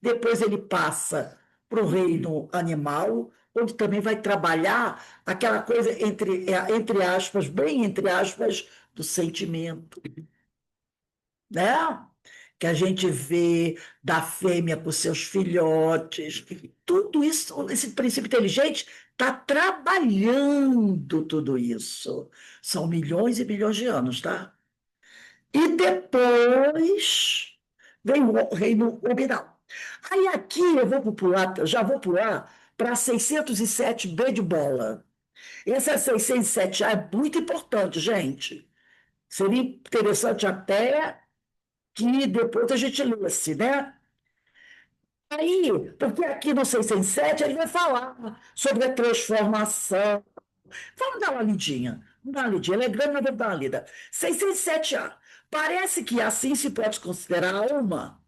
Depois ele passa para o reino animal, onde também vai trabalhar aquela coisa entre aspas, bem entre aspas, do sentimento, né? Que a gente vê da fêmea com seus filhotes. Tudo isso, esse princípio inteligente está trabalhando tudo isso. São milhões e milhões de anos, tá? E depois vem o reino nominal. Aí aqui eu vou pular, já vou pular para 607B de bola. Essa 607A é muito importante, gente. Seria interessante até que depois a gente lesse, né? Aí, porque aqui no 607 ele vai falar sobre a transformação. Vamos dar uma lidinha. Vamos dar uma lidinha. Ela é grande, mas vamos dar uma lida. 607A. Parece que assim se pode considerar a alma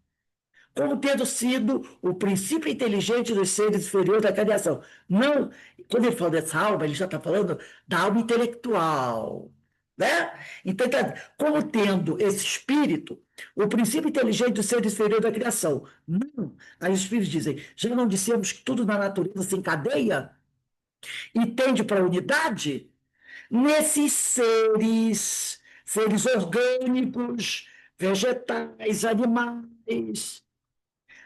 como tendo sido o princípio inteligente dos seres inferiores da criação. Não, quando ele fala dessa alma, ele já está falando da alma intelectual, né? Então, como tendo esse espírito, o princípio inteligente dos seres inferiores da criação. Não, aí os espíritos dizem, já não dissemos que tudo na natureza se encadeia e tende para a unidade? Nesses seres orgânicos, vegetais, animais,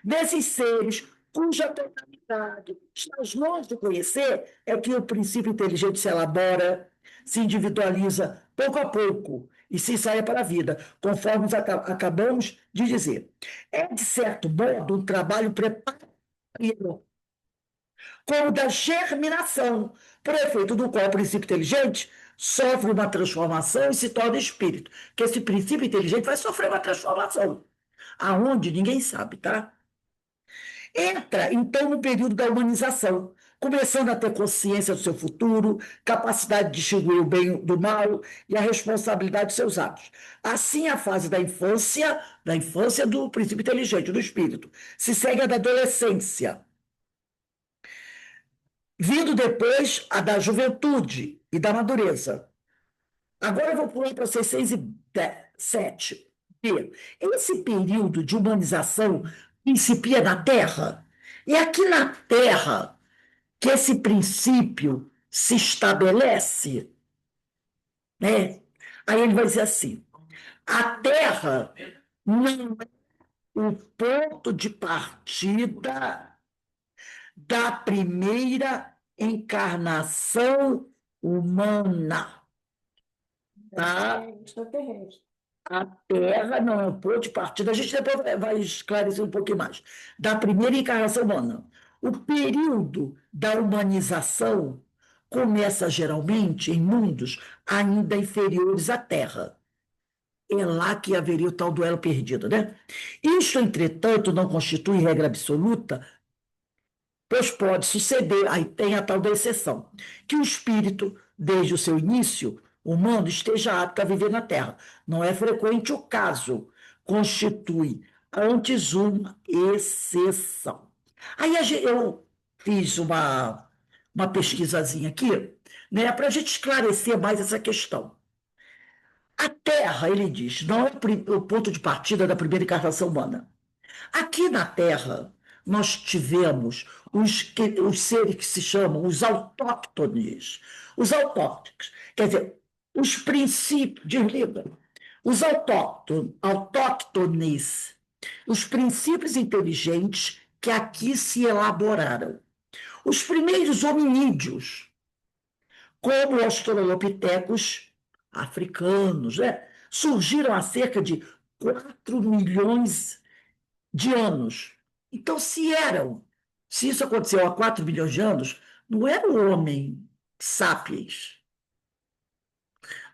desses seres cuja totalidade estás longe de conhecer, é que o princípio inteligente se elabora, se individualiza pouco a pouco e se ensaia para a vida, conforme acabamos de dizer. É, de certo modo, um trabalho preparatório, como o da germinação, por efeito do qual o princípio inteligente sofre uma transformação e se torna espírito. Que esse princípio inteligente vai sofrer uma transformação. Aonde? Ninguém sabe, tá? Entra, então, no período da humanização, começando a ter consciência do seu futuro, capacidade de distinguir o bem do mal e a responsabilidade dos seus atos. Assim, a fase da infância do princípio inteligente, do espírito, se segue a da adolescência, vindo depois a da juventude e da madureza. Agora eu vou pular para 607. Esse período de humanização principia na Terra. E aqui na Terra que esse princípio se estabelece, né? Aí ele vai dizer assim: a Terra não é o ponto de partida da primeira encarnação humana. Tá? Extraterrestre. A Terra não é o ponto de partida. A gente depois vai esclarecer um pouquinho mais. Da primeira encarnação humana. O período da humanização começa geralmente em mundos ainda inferiores à Terra. É lá que haveria o tal duelo perdido, né? Isto, entretanto, não constitui regra absoluta, pois pode suceder, aí tem a tal da exceção, que o espírito, desde o seu início humano, esteja apto a viver na Terra. Não é frequente o caso, constitui antes uma exceção. Aí eu fiz uma pesquisazinha aqui, né, para a gente esclarecer mais essa questão. A Terra, ele diz, não é o ponto de partida da primeira encarnação humana. Aqui na Terra, nós tivemos os seres que se chamam os autóctones. Os autóctones, quer dizer, os princípios, desliga, os autóctones, os princípios inteligentes que aqui se elaboraram. Os primeiros hominídeos, como os australopitecos africanos, né? surgiram há cerca de 4 milhões de anos. Então, se isso aconteceu há 4 milhões de anos, não era o homem sapiens,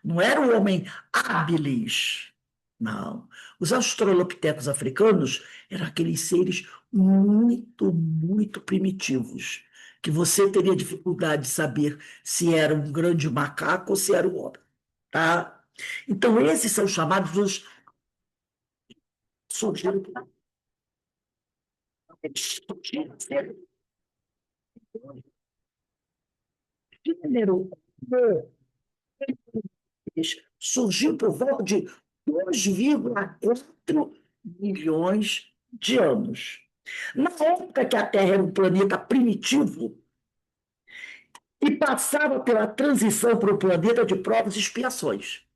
não era o homem habilis, não. Os australopitecos africanos eram aqueles seres muito, muito primitivos, que você teria dificuldade de saber se era um grande macaco ou se era um homem, tá? Então, esses são chamados os surgiram, gênero surgiu por volta de 2,4 milhões de anos. Na época que a Terra era um planeta primitivo e passava pela transição para o planeta de provas e expiações.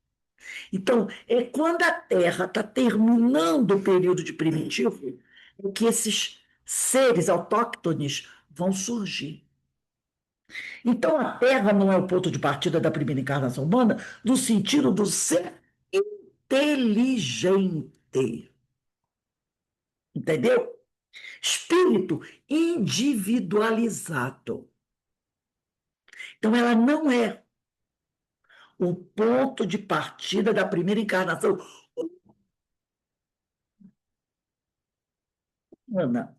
Então, é quando a Terra está terminando o período de primitivo é que esses seres autóctones vão surgir. Então, a Terra não é o ponto de partida da primeira encarnação humana, no sentido do ser inteligente. Entendeu? Espírito individualizado. Então, ela não é o ponto de partida da primeira encarnação humana.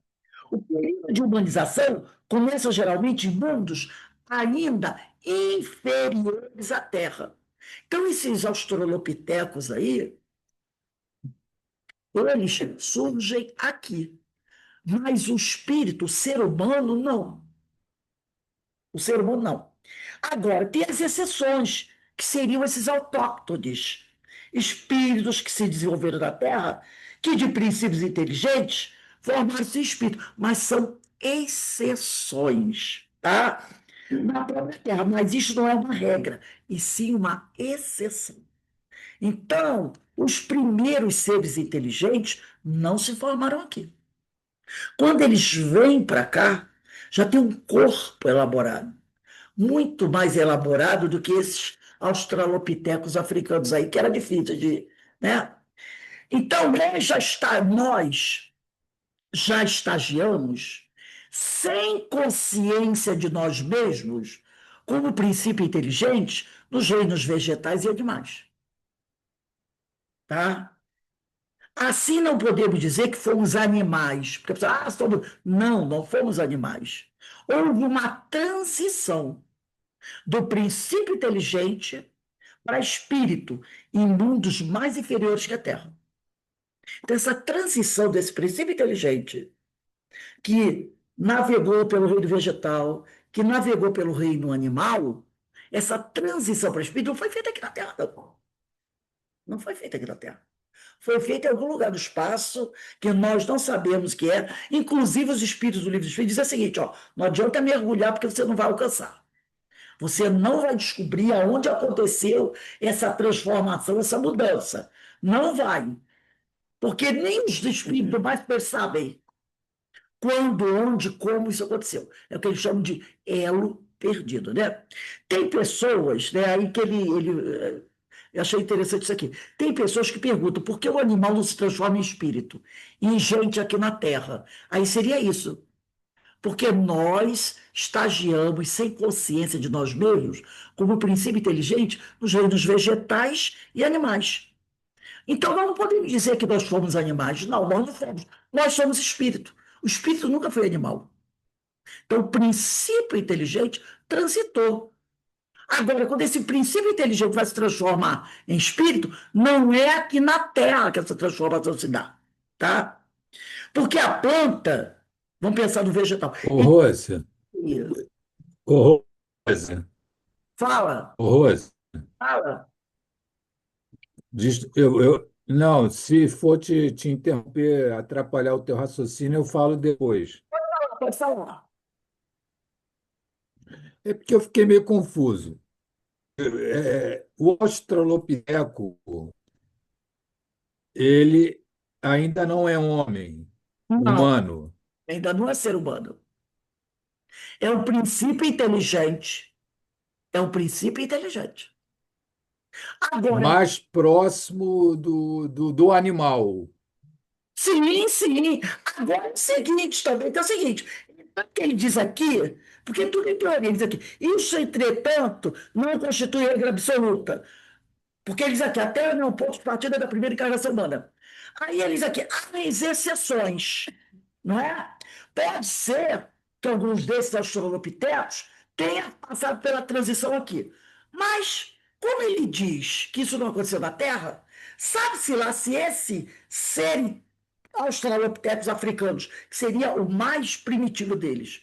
O período de humanização começa geralmente em mundos ainda inferiores à Terra. Então, esses australopitecos aí, eles surgem aqui. Mas o espírito, o ser humano, não. O ser humano, não. Agora, tem as exceções, que seriam esses autóctones, espíritos que se desenvolveram na Terra, que de princípios inteligentes formaram-se espírito, mas são exceções, tá? Na própria Terra, mas isso não é uma regra, e sim uma exceção. Então, os primeiros seres inteligentes não se formaram aqui. Quando eles vêm para cá, já tem um corpo elaborado, muito mais elaborado do que esses australopitecos africanos aí, que era difícil de, né? Então, nós já estagiamos sem consciência de nós mesmos, como princípio inteligente, nos reinos vegetais e animais. Tá? Assim não podemos dizer que fomos animais, porque a pessoa, Não, não fomos animais. Houve uma transição do princípio inteligente para espírito em mundos mais inferiores que a Terra. Então, essa transição desse princípio inteligente, que navegou pelo reino vegetal, que navegou pelo reino animal, essa transição para espírito não foi feita aqui na Terra, não. Não foi feita aqui na Terra. Foi feita em algum lugar do espaço que nós não sabemos o que é. Inclusive, os espíritos do Livro dos Espíritos dizem o seguinte: não adianta mergulhar porque você não vai alcançar. Você não vai descobrir aonde aconteceu essa transformação, essa mudança. Não vai. Porque nem os espíritos mais sabem quando, onde, como isso aconteceu. É o que eles chamam de elo perdido, né? Tem pessoas, né, aí que eu achei interessante isso aqui. Tem pessoas que perguntam por que o animal não se transforma em espírito, em gente aqui na Terra. Aí seria isso. Porque nós estagiamos sem consciência de nós mesmos, como princípio inteligente, nos reinos vegetais e animais. Então, nós não podemos dizer que nós fomos animais. Não, nós não fomos. Nós somos espírito. O espírito nunca foi animal. Então, o princípio inteligente transitou. Agora, quando esse princípio inteligente vai se transformar em espírito, não é aqui na Terra que essa transformação se dá. Tá? Porque a planta, vamos pensar no vegetal. Ô, Rose, ô, Rose, Fala, ô, Rose, fala. não, se for te interromper, atrapalhar o teu raciocínio, eu falo depois. Pode falar. É porque eu fiquei meio confuso. O Australopiteco, ele ainda não é homem, Não, humano. ainda não é ser humano. É um princípio inteligente. É um princípio inteligente. Agora, mais próximo do animal. sim, sim. Agora é o seguinte também, então é o seguinte, o que ele diz aqui, porque tudo em teoria, ele diz aqui, isso, entretanto, não constitui regra absoluta, porque ele diz aqui, a Terra não é um ponto de partida da primeira encarnação humana. Aí ele diz aqui, há exceções, não é? Pode ser que alguns desses australopitecos tenham passado pela transição aqui, mas como ele diz que isso não aconteceu na Terra, sabe-se lá se esse ser australopithecus africanos, que seria o mais primitivo deles,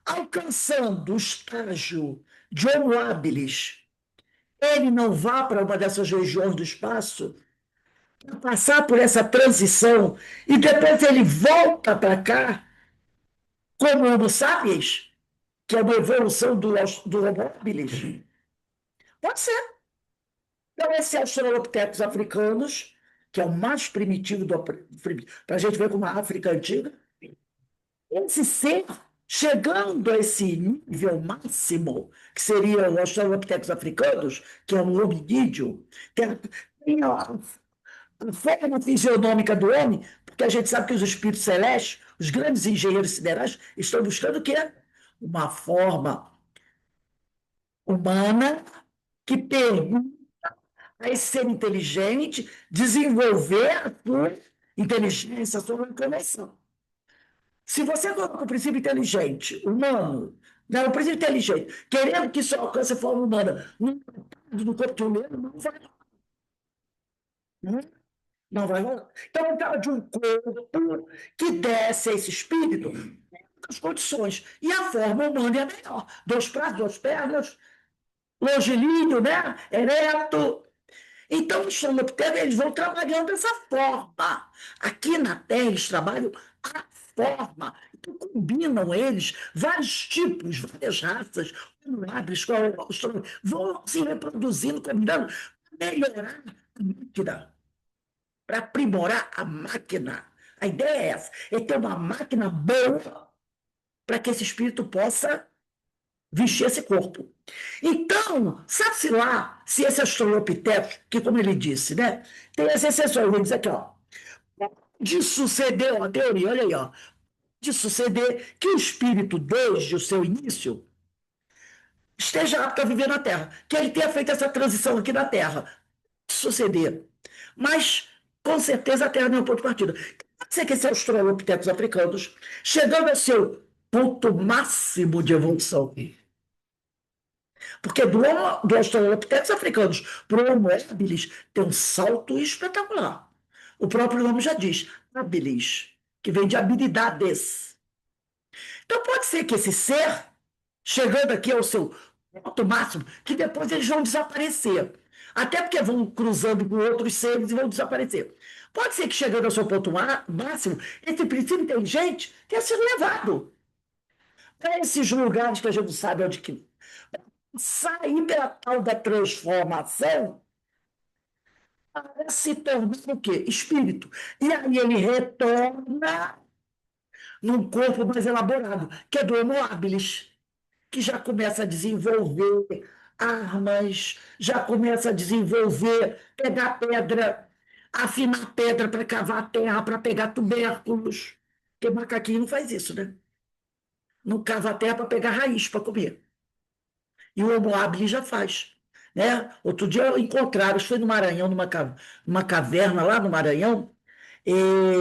alcançando o estágio de Homo habilis, ele não vá para uma dessas regiões do espaço, passar por essa transição, e depois ele volta para cá como Homo sapiens, que é uma evolução do Homo habilis? Pode ser. Então, esse Australopithecus africanos, que é o mais primitivo, para a gente ver como a África antiga, esse ser, chegando a esse nível máximo, que seria os Australopithecus africanos, que é um hominídeo, tem a forma fisionômica do homem, porque a gente sabe que os espíritos celestes, os grandes engenheiros siderais, estão buscando o quê? Uma forma humana que permita a esse ser inteligente desenvolver a sua inteligência, a sua locomoção. Se você coloca o princípio inteligente, humano, não, o princípio inteligente, querendo que isso alcance a forma humana no corpo de um humano, não vai rolar. Não vai rolar. Então, eu precisava de um corpo que desse a esse espírito as condições. E a forma humana é a melhor. Dois braços, duas pernas, longilíneo, né? Ereto. Então, os xenoptera, eles vão trabalhando dessa forma. Aqui na Terra, eles trabalham a forma. Então, combinam eles vários tipos, várias raças, lábios, vão se reproduzindo, combinando, para melhorar a máquina, para aprimorar a máquina. A ideia é essa, é ter uma máquina boa para que esse espírito possa vestir esse corpo. Então, sabe-se lá se esse Australopithecus, que como ele disse, né, tem as exceções, ele diz aqui, ó, de suceder, ó, a teoria, olha aí, ó, de suceder que o espírito, desde o seu início, esteja apto a viver na Terra, que ele tenha feito essa transição aqui na Terra, de suceder. Mas, com certeza, a Terra não é um ponto de partida. Pode ser que esse Australopithecus africanos, chegando ao seu ponto máximo de evolução, porque do Australopithecus africanos para o Homo habilis tem um salto espetacular. O próprio nome já diz, habilis, que vem de habilidades. Então pode ser que esse ser, chegando aqui ao seu ponto máximo, que depois eles vão desaparecer. Até porque vão cruzando com outros seres e vão desaparecer. Pode ser que chegando ao seu ponto máximo, esse princípio inteligente tenha sido levado para esses lugares que a gente não sabe onde que sair pela tal da transformação para se tornar o quê? Espírito. E aí ele retorna num corpo mais elaborado, que é do Homo habilis, que já começa a desenvolver armas, já começa a desenvolver, pegar pedra, afinar pedra para cavar a terra, para pegar tubérculos. Porque macaquinho não faz isso, né? Não cava a terra para pegar raiz para comer. E o Homo habilis já faz. Né? Outro dia encontraram, isso foi no Maranhão, numa caverna lá no Maranhão,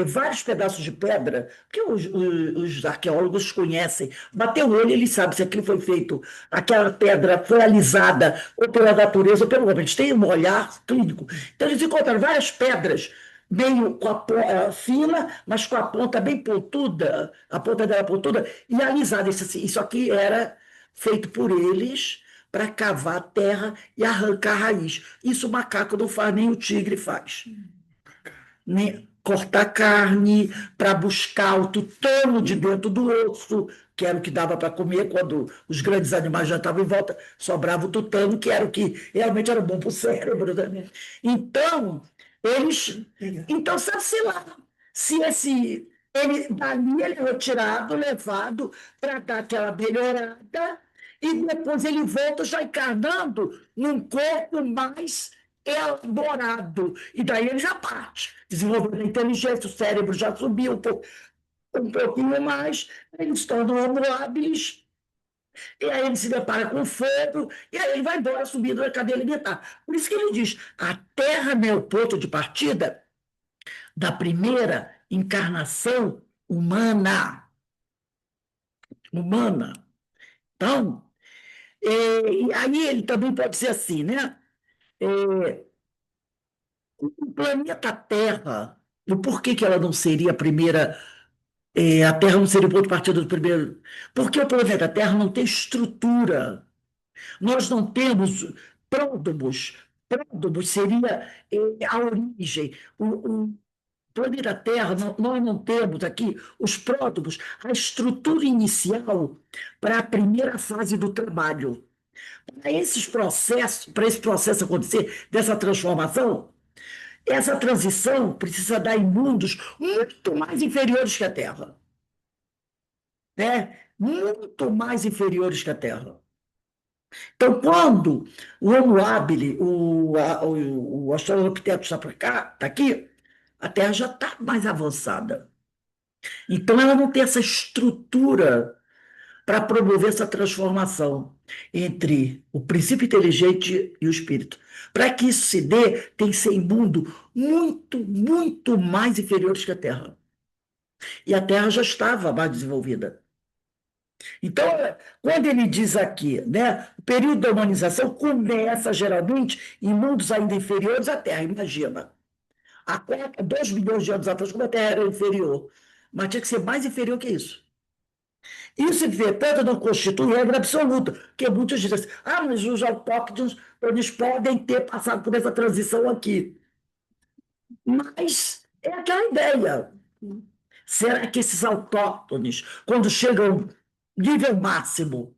vários pedaços de pedra, que os arqueólogos conhecem. Bateu o olho, eles sabem se aquilo foi feito, aquela pedra foi alisada ou pela natureza ou pelo homem. Eles têm um olhar clínico. Então, eles encontraram várias pedras, meio com a fina, mas com a ponta bem pontuda, a ponta dela pontuda, e alisada. Isso aqui era feito por eles para cavar a terra e arrancar a raiz. Isso o macaco não faz, nem o tigre faz. Cortar carne para buscar o tutano de dentro do osso, que era o que dava para comer quando os grandes animais já estavam em volta, sobrava o tutano, que era o que realmente era bom para o cérebro. Né? Então, então, sabe-se lá, se dali ele é retirado, levado para dar aquela melhorada, e depois ele volta já encarnando num corpo mais elaborado. E daí ele já parte, desenvolvendo a inteligência, o cérebro já subiu um pouquinho mais, ele se torna um homo habilis, e aí ele se depara com fogo, e aí ele vai embora subindo na cadeia alimentar. Por isso que ele diz, a Terra não é o ponto de partida da primeira encarnação humana. Humana. Então, e aí ele também pode ser assim, né? O planeta Terra, o porquê que ela não seria a primeira, a Terra não seria o ponto de partida do primeiro? Porque o planeta Terra não tem estrutura. Nós não temos pródromos. Pródromos seria a origem. O planeta Terra, nós não temos aqui os pródromos, a estrutura inicial para a primeira fase do trabalho. Para esse processo acontecer, dessa transformação, essa transição precisa dar em mundos muito mais inferiores que a Terra. Né? Muito mais inferiores que a Terra. Então, quando o Homo habilis, o Australopithecus está para cá, está aqui, a Terra já está mais avançada. Então, ela não tem essa estrutura para promover essa transformação entre o princípio inteligente e o espírito. Para que isso se dê, tem que ser em mundo muito, muito mais inferiores que a Terra. E a Terra já estava mais desenvolvida. Então, quando ele diz aqui, né, o período da humanização começa geralmente em mundos ainda inferiores à Terra, imagina. Há 2 milhões de anos atrás, como a Terra era inferior, mas tinha que ser mais inferior que isso. Isso, entretanto, não constitui regra absoluta, porque muitos dizem assim, mas os autóctones eles podem ter passado por essa transição aqui. Mas é aquela ideia. Será que esses autóctones, quando chegam ao nível máximo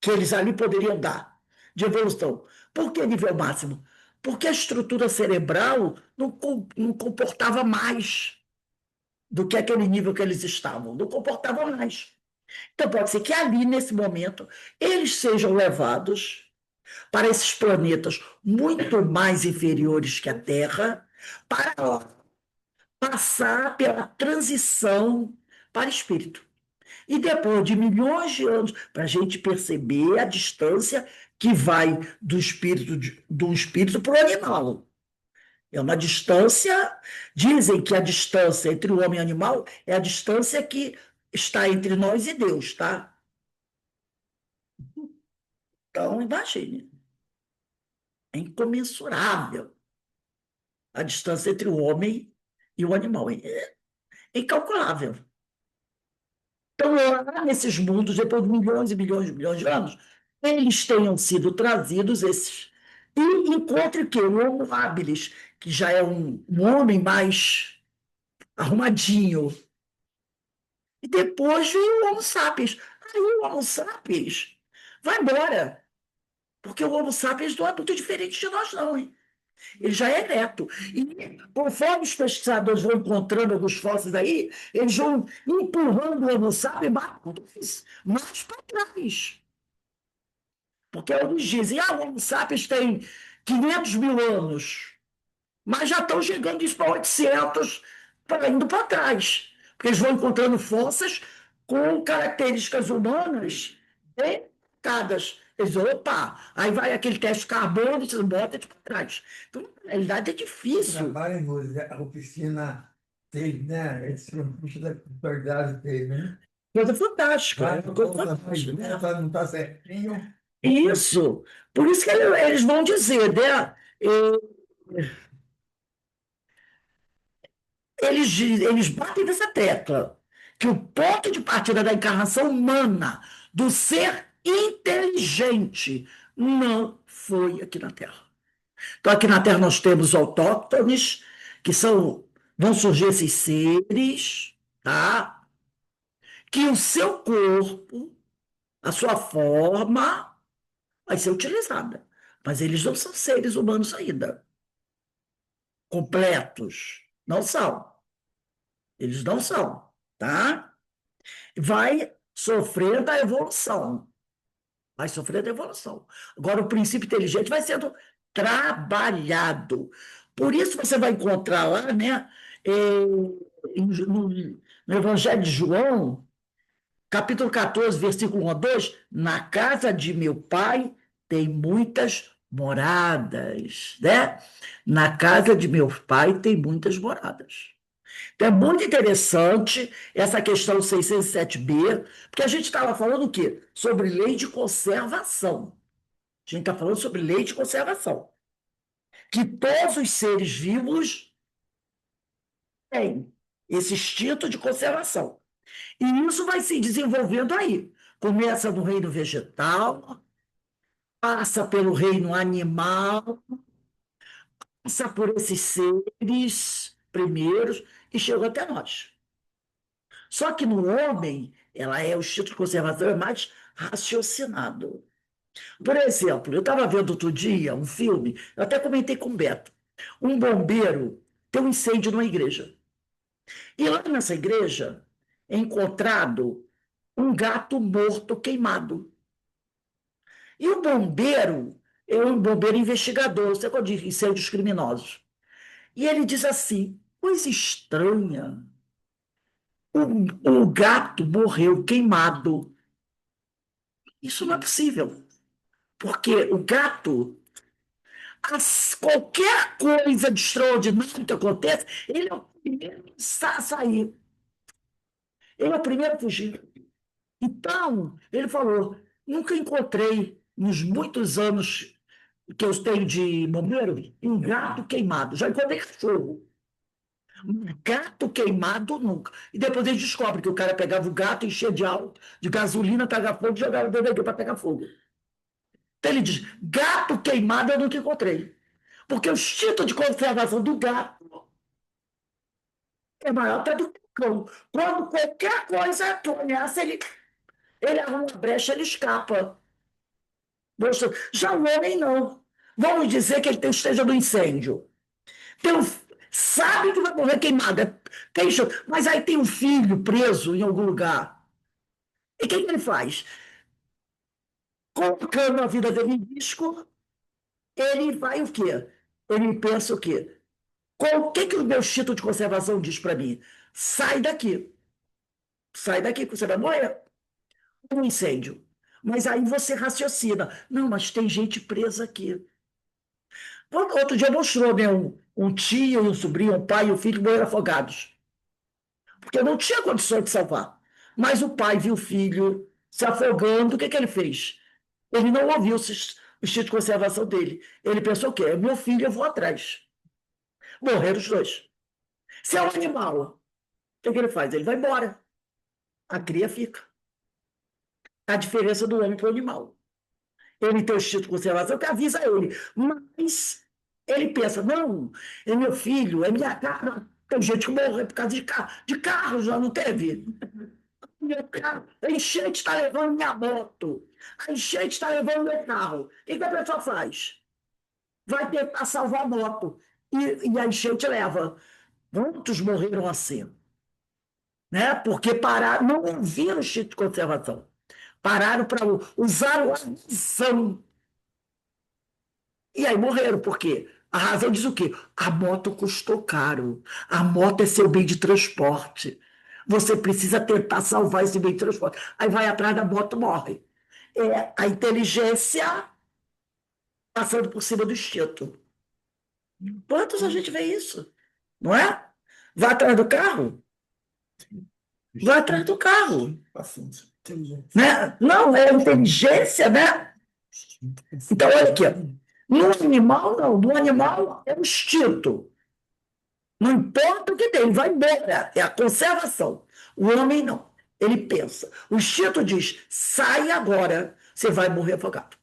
que eles ali poderiam dar de evolução, por que nível máximo? Porque a estrutura cerebral não comportava mais do que aquele nível que eles estavam, não comportava mais. Então, pode ser que ali, nesse momento, eles sejam levados para esses planetas muito mais inferiores que a Terra, para passar pela transição para espírito. E depois de milhões de anos, para a gente perceber a distância que vai do espírito para o animal. É uma distância, dizem que a distância entre o homem e o animal é a distância que está entre nós e Deus, tá? Então, imagine, é incomensurável a distância entre o homem e o animal, é incalculável. Então, lá nesses mundos, depois de milhões e milhões e milhões de anos, eles tenham sido trazidos esses. E encontre o quê? O Homo habilis, que já é um homem mais arrumadinho. E depois vem o Homo sapiens. Aí o Homo sapiens vai embora. Porque o Homo sapiens não é muito diferente de nós, não, hein? Ele já é neto. E conforme os pesquisadores vão encontrando alguns fósseis aí, eles vão empurrando o Homo sapiens mais para trás. Porque eles dizem, o Homo sapiens tem 500 mil anos, mas já estão chegando isso para 800, indo para trás. Porque eles vão encontrando fósseis com características humanas bem marcadas. Eles dizem, opa, aí vai aquele teste de carbono, você bota para trás. Então, na realidade, é difícil. Trabalho em oficina dele, né? Esse curso da verdade dele, né? Coisa fantástica. Vai, Coisa fantástica, né? não está certinho. Isso. Por isso que eles vão dizer, né? Eles batem nessa tecla, que o ponto de partida da encarnação humana, do ser inteligente, não foi aqui na Terra. Então, aqui na Terra nós temos autóctones, vão surgir esses seres, tá? Que o seu corpo, a sua forma, vai ser utilizada. Mas eles não são seres humanos ainda. Completos. Não são. Eles não são, tá? Vai sofrendo a evolução. vai sofrer devolução. Agora, o princípio inteligente vai sendo trabalhado. Por isso você vai encontrar lá, né, no Evangelho de João, capítulo 14, versículo 1 a 2, na casa de meu pai tem muitas moradas, né? Na casa de meu pai tem muitas moradas. Então, é muito interessante essa questão 607b, porque a gente estava falando o quê? Sobre lei de conservação. A gente está falando sobre lei de conservação. Que todos os seres vivos têm esse instinto de conservação. E isso vai se desenvolvendo aí. Começa no reino vegetal, passa pelo reino animal, passa por esses seres primeiros e chega até nós. Só que no homem, o instinto de conservação é mais raciocinado. Por exemplo, eu estava vendo outro dia um filme, eu até comentei com o Beto. Um bombeiro tem um incêndio numa igreja. E lá nessa igreja é encontrado um gato morto queimado. E o bombeiro é um bombeiro investigador, você pode dizer incêndios criminosos. E ele diz assim: coisa estranha, o gato morreu queimado. Isso não é possível, porque o gato, qualquer coisa de extraordinário que aconteça, ele é o primeiro a sair, ele é o primeiro a fugir. Então, ele falou: nunca encontrei, nos muitos anos que eu tenho de bombeiro, um gato queimado. Já encontrei cachorro. Um gato queimado nunca. E depois eles descobrem que o cara pegava o gato, enchia de álcool, de gasolina, pegava fogo e jogava dentro da igreja para pegar fogo. Então ele diz: gato queimado eu nunca encontrei. Porque o instinto de conservação do gato é maior até do cão. Quando qualquer coisa que ameaça, ele arruma uma brecha, ele escapa. Já o homem não. Vamos dizer que ele esteja no incêndio. Sabe que vai morrer queimado. Mas aí tem um filho preso em algum lugar. E o que ele faz? Colocando a vida dele em risco, ele vai o quê? Ele pensa o quê? O que o meu instinto de conservação diz para mim? Sai daqui. Sai daqui, que você vai morrer. Um incêndio. Mas aí você raciocina. Não, mas tem gente presa aqui. Outro dia mostrou, né, um tio, um sobrinho, um pai e um filho morreram afogados. Porque não tinha condições de salvar. Mas o pai viu o filho se afogando, o que ele fez? Ele não ouviu o instinto de conservação dele. Ele pensou o quê? É meu filho, eu vou atrás. Morreram os dois. Se é um animal, o que ele faz? Ele vai embora. A cria fica. A diferença do homem para o animal. Ele tem o instinto de conservação que avisa ele. Mas ele pensa: não, é meu filho, é minha cara. Tem gente que morre por causa de carro, já não teve? A enchente está levando minha moto. A enchente está levando meu carro. O que a pessoa faz? Vai tentar salvar a moto. E a enchente leva. Muitos morreram assim. Né? Porque não ouviram o instinto de conservação. Pararam para usar a razão. E aí morreram. Por quê? A razão diz o quê? A moto custou caro. A moto é seu bem de transporte. Você precisa tentar salvar esse bem de transporte. Aí vai atrás da moto, morre. É a inteligência passando por cima do instinto. Quantos a gente vê isso? Não é? Vai atrás do carro? Vai atrás do carro. Né? Não, é a inteligência, né? Então, olha aqui. No animal, não. No animal é o instinto. Não importa o que tem, ele vai embora. É a conservação. O homem não. Ele pensa. O instinto diz: sai agora, você vai morrer afogado.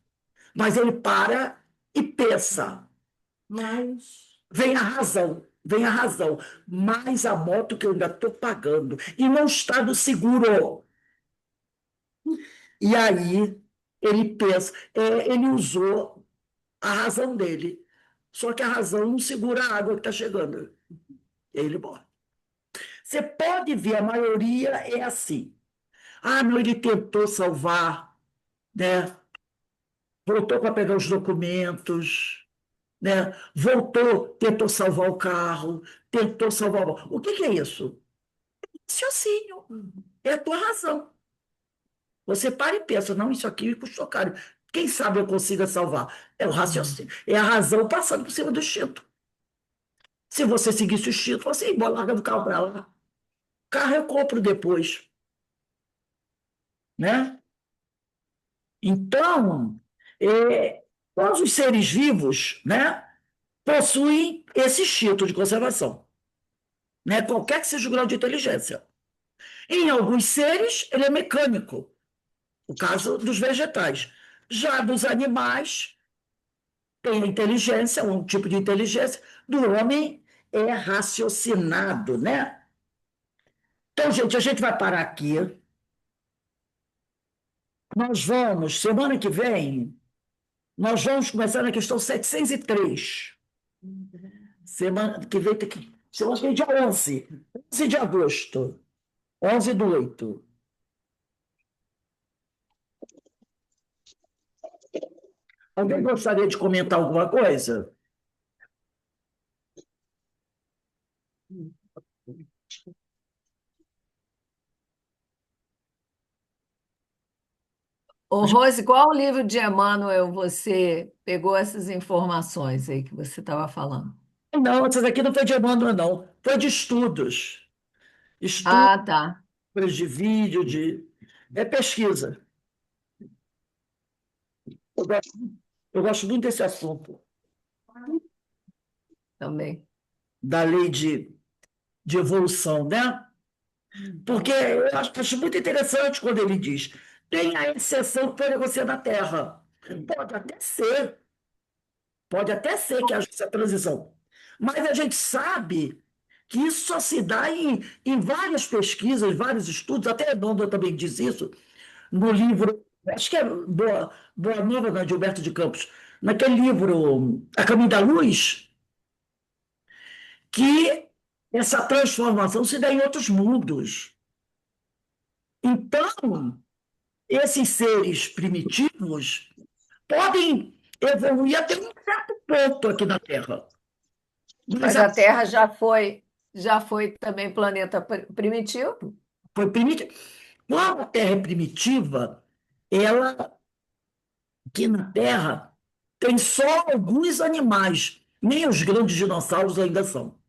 Mas ele para e pensa. Mas Vem a razão. Vem a razão. Mas a moto que eu ainda estou pagando e não está no seguro. E aí ele pensa, ele usou a razão dele. Só que a razão não segura a água que está chegando. E aí ele morre. Você pode ver, a maioria é assim. Ah, não, ele tentou salvar, né, voltou para pegar os documentos, né? Voltou, tentou salvar o carro, tentou salvar o... O que é isso? Raciocínio. É a tua razão. Você para e pensa, não, isso aqui me custou caro. Quem sabe eu consiga salvar? É o raciocínio. É a razão passando por cima do instinto. Se você seguisse o instinto, você ia larga do carro para lá. Carro eu compro depois, né? Então, todos os seres vivos, né, possuem esse instinto de conservação, né? Qualquer que seja o grau de inteligência. Em alguns seres, ele é mecânico, o caso dos vegetais. Já dos animais, tem a inteligência, um tipo de inteligência, do homem é raciocinado, né? Então, gente, a gente vai parar aqui. Nós vamos, semana que vem, nós vamos começar na questão 703. Semana que vem, semana que vem, dia 11 de agosto, 11/8. Alguém gostaria de comentar alguma coisa? Ô, Rose, qual livro de Emmanuel você pegou essas informações aí que você estava falando? Não, essas aqui não foi de Emmanuel, não. Foi de estudos. Estudos Ah, tá. de vídeo, de... É pesquisa. Eu gosto, eu gosto muito desse assunto, Também. da lei de evolução, né? Porque eu acho muito interessante quando ele diz: tem a exceção que pode acontecer na Terra. Pode até ser que haja essa transição. Mas a gente sabe que isso só se dá em várias pesquisas, vários estudos, até Nonda também diz isso, no livro, acho que é Boa Nova, né, de Gilberto de Campos, naquele livro A Caminho da Luz, que essa transformação se dá em outros mundos. Então, esses seres primitivos podem evoluir até um certo ponto aqui na Terra. Mas a Terra já foi também planeta primitivo? Foi primitiva. Como a Terra é primitiva, ela, aqui na Terra, tem só alguns animais, nem os grandes dinossauros ainda são,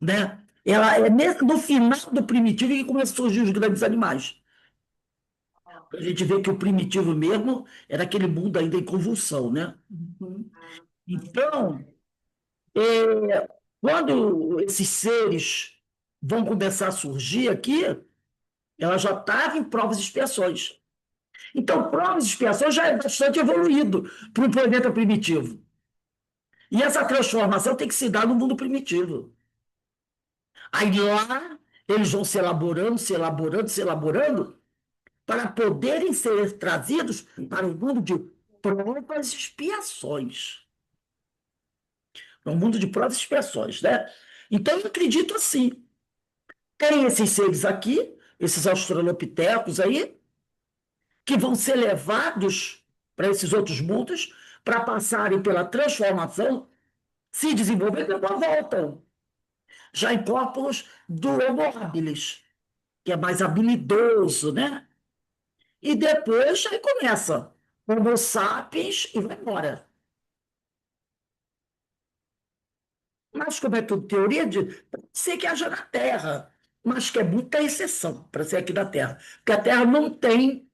né? Ela é no final do primitivo que começam a surgir os grandes animais. A gente vê que o primitivo mesmo era aquele mundo ainda em convulsão, né? Então, quando esses seres vão começar a surgir aqui, ela já estava em provas e expiações. Então, provas e expiações já é bastante evoluído para um planeta primitivo. E essa transformação tem que se dar no mundo primitivo. Aí lá, eles vão se elaborando, se elaborando, se elaborando, para poderem ser trazidos para o mundo de provas e expiações. No mundo de provas e expiações, né? Então, eu acredito assim. Tem esses seres aqui, esses australopitecos aí, que vão ser levados para esses outros mundos para passarem pela transformação, se desenvolver e depois voltam. Já em corpos do Homo habilis, que é mais habilidoso, né? E depois aí começa Homo sapiens e vai embora. Mas como é tudo teoria, pode ser que haja na Terra, mas que é muita exceção para ser aqui na Terra. Porque a Terra não tem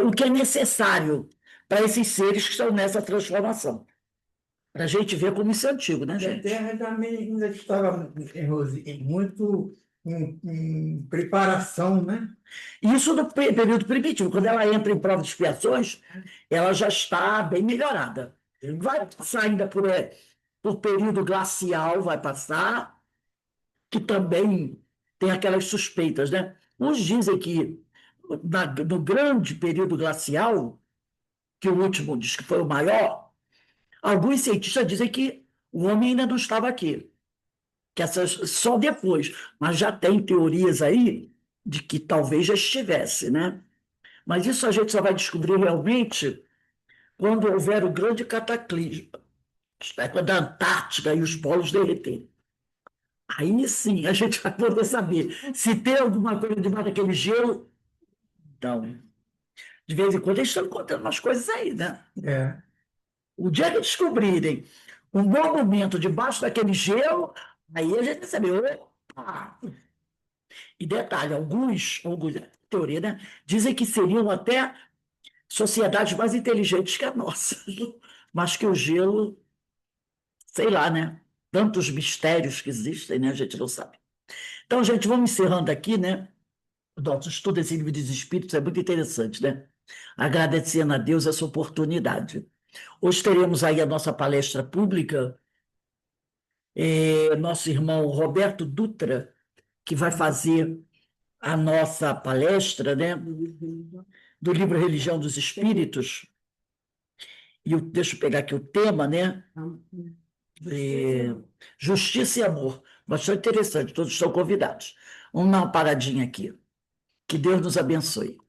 o que é necessário para esses seres que estão nessa transformação. Para a gente ver como isso é antigo, né, E a gente? Terra também ainda estava, Rose, muito em preparação, né? Isso no período primitivo, quando ela entra em prova de expiações, ela já está bem melhorada. Vai passar ainda por período glacial, vai passar, que também tem aquelas suspeitas, né? Uns dizem que no grande período glacial, que o último diz que foi o maior, alguns cientistas dizem que o homem ainda não estava aqui, que essas só depois, mas já tem teorias aí de que talvez já estivesse, né? Mas isso a gente só vai descobrir realmente quando houver o grande cataclismo, isto é, quando a Antártida e os polos derreterem. Aí sim a gente vai poder saber se tem alguma coisa debaixo daquele gelo. Então, de vez em quando eles estão contando umas coisas aí, né? É. O dia que descobrirem um monumento debaixo daquele gelo, aí a gente vai saber, opa! E detalhe, alguns, teoria, né? Dizem que seriam até sociedades mais inteligentes que a nossa, mas que o gelo, sei lá, né? Tantos mistérios que existem, né? A gente não sabe. Então, gente, vamos encerrando aqui, né? O nosso estudo desse livro dos Espíritos é muito interessante, né? Agradecendo a Deus essa oportunidade. Hoje teremos aí a nossa palestra pública, nosso irmão Roberto Dutra, que vai fazer a nossa palestra, né? Do livro Religião dos Espíritos. E deixa eu pegar aqui o tema, né? Justiça e amor. Bastante interessante, todos estão convidados. Vamos dar uma paradinha aqui. Que Deus nos abençoe.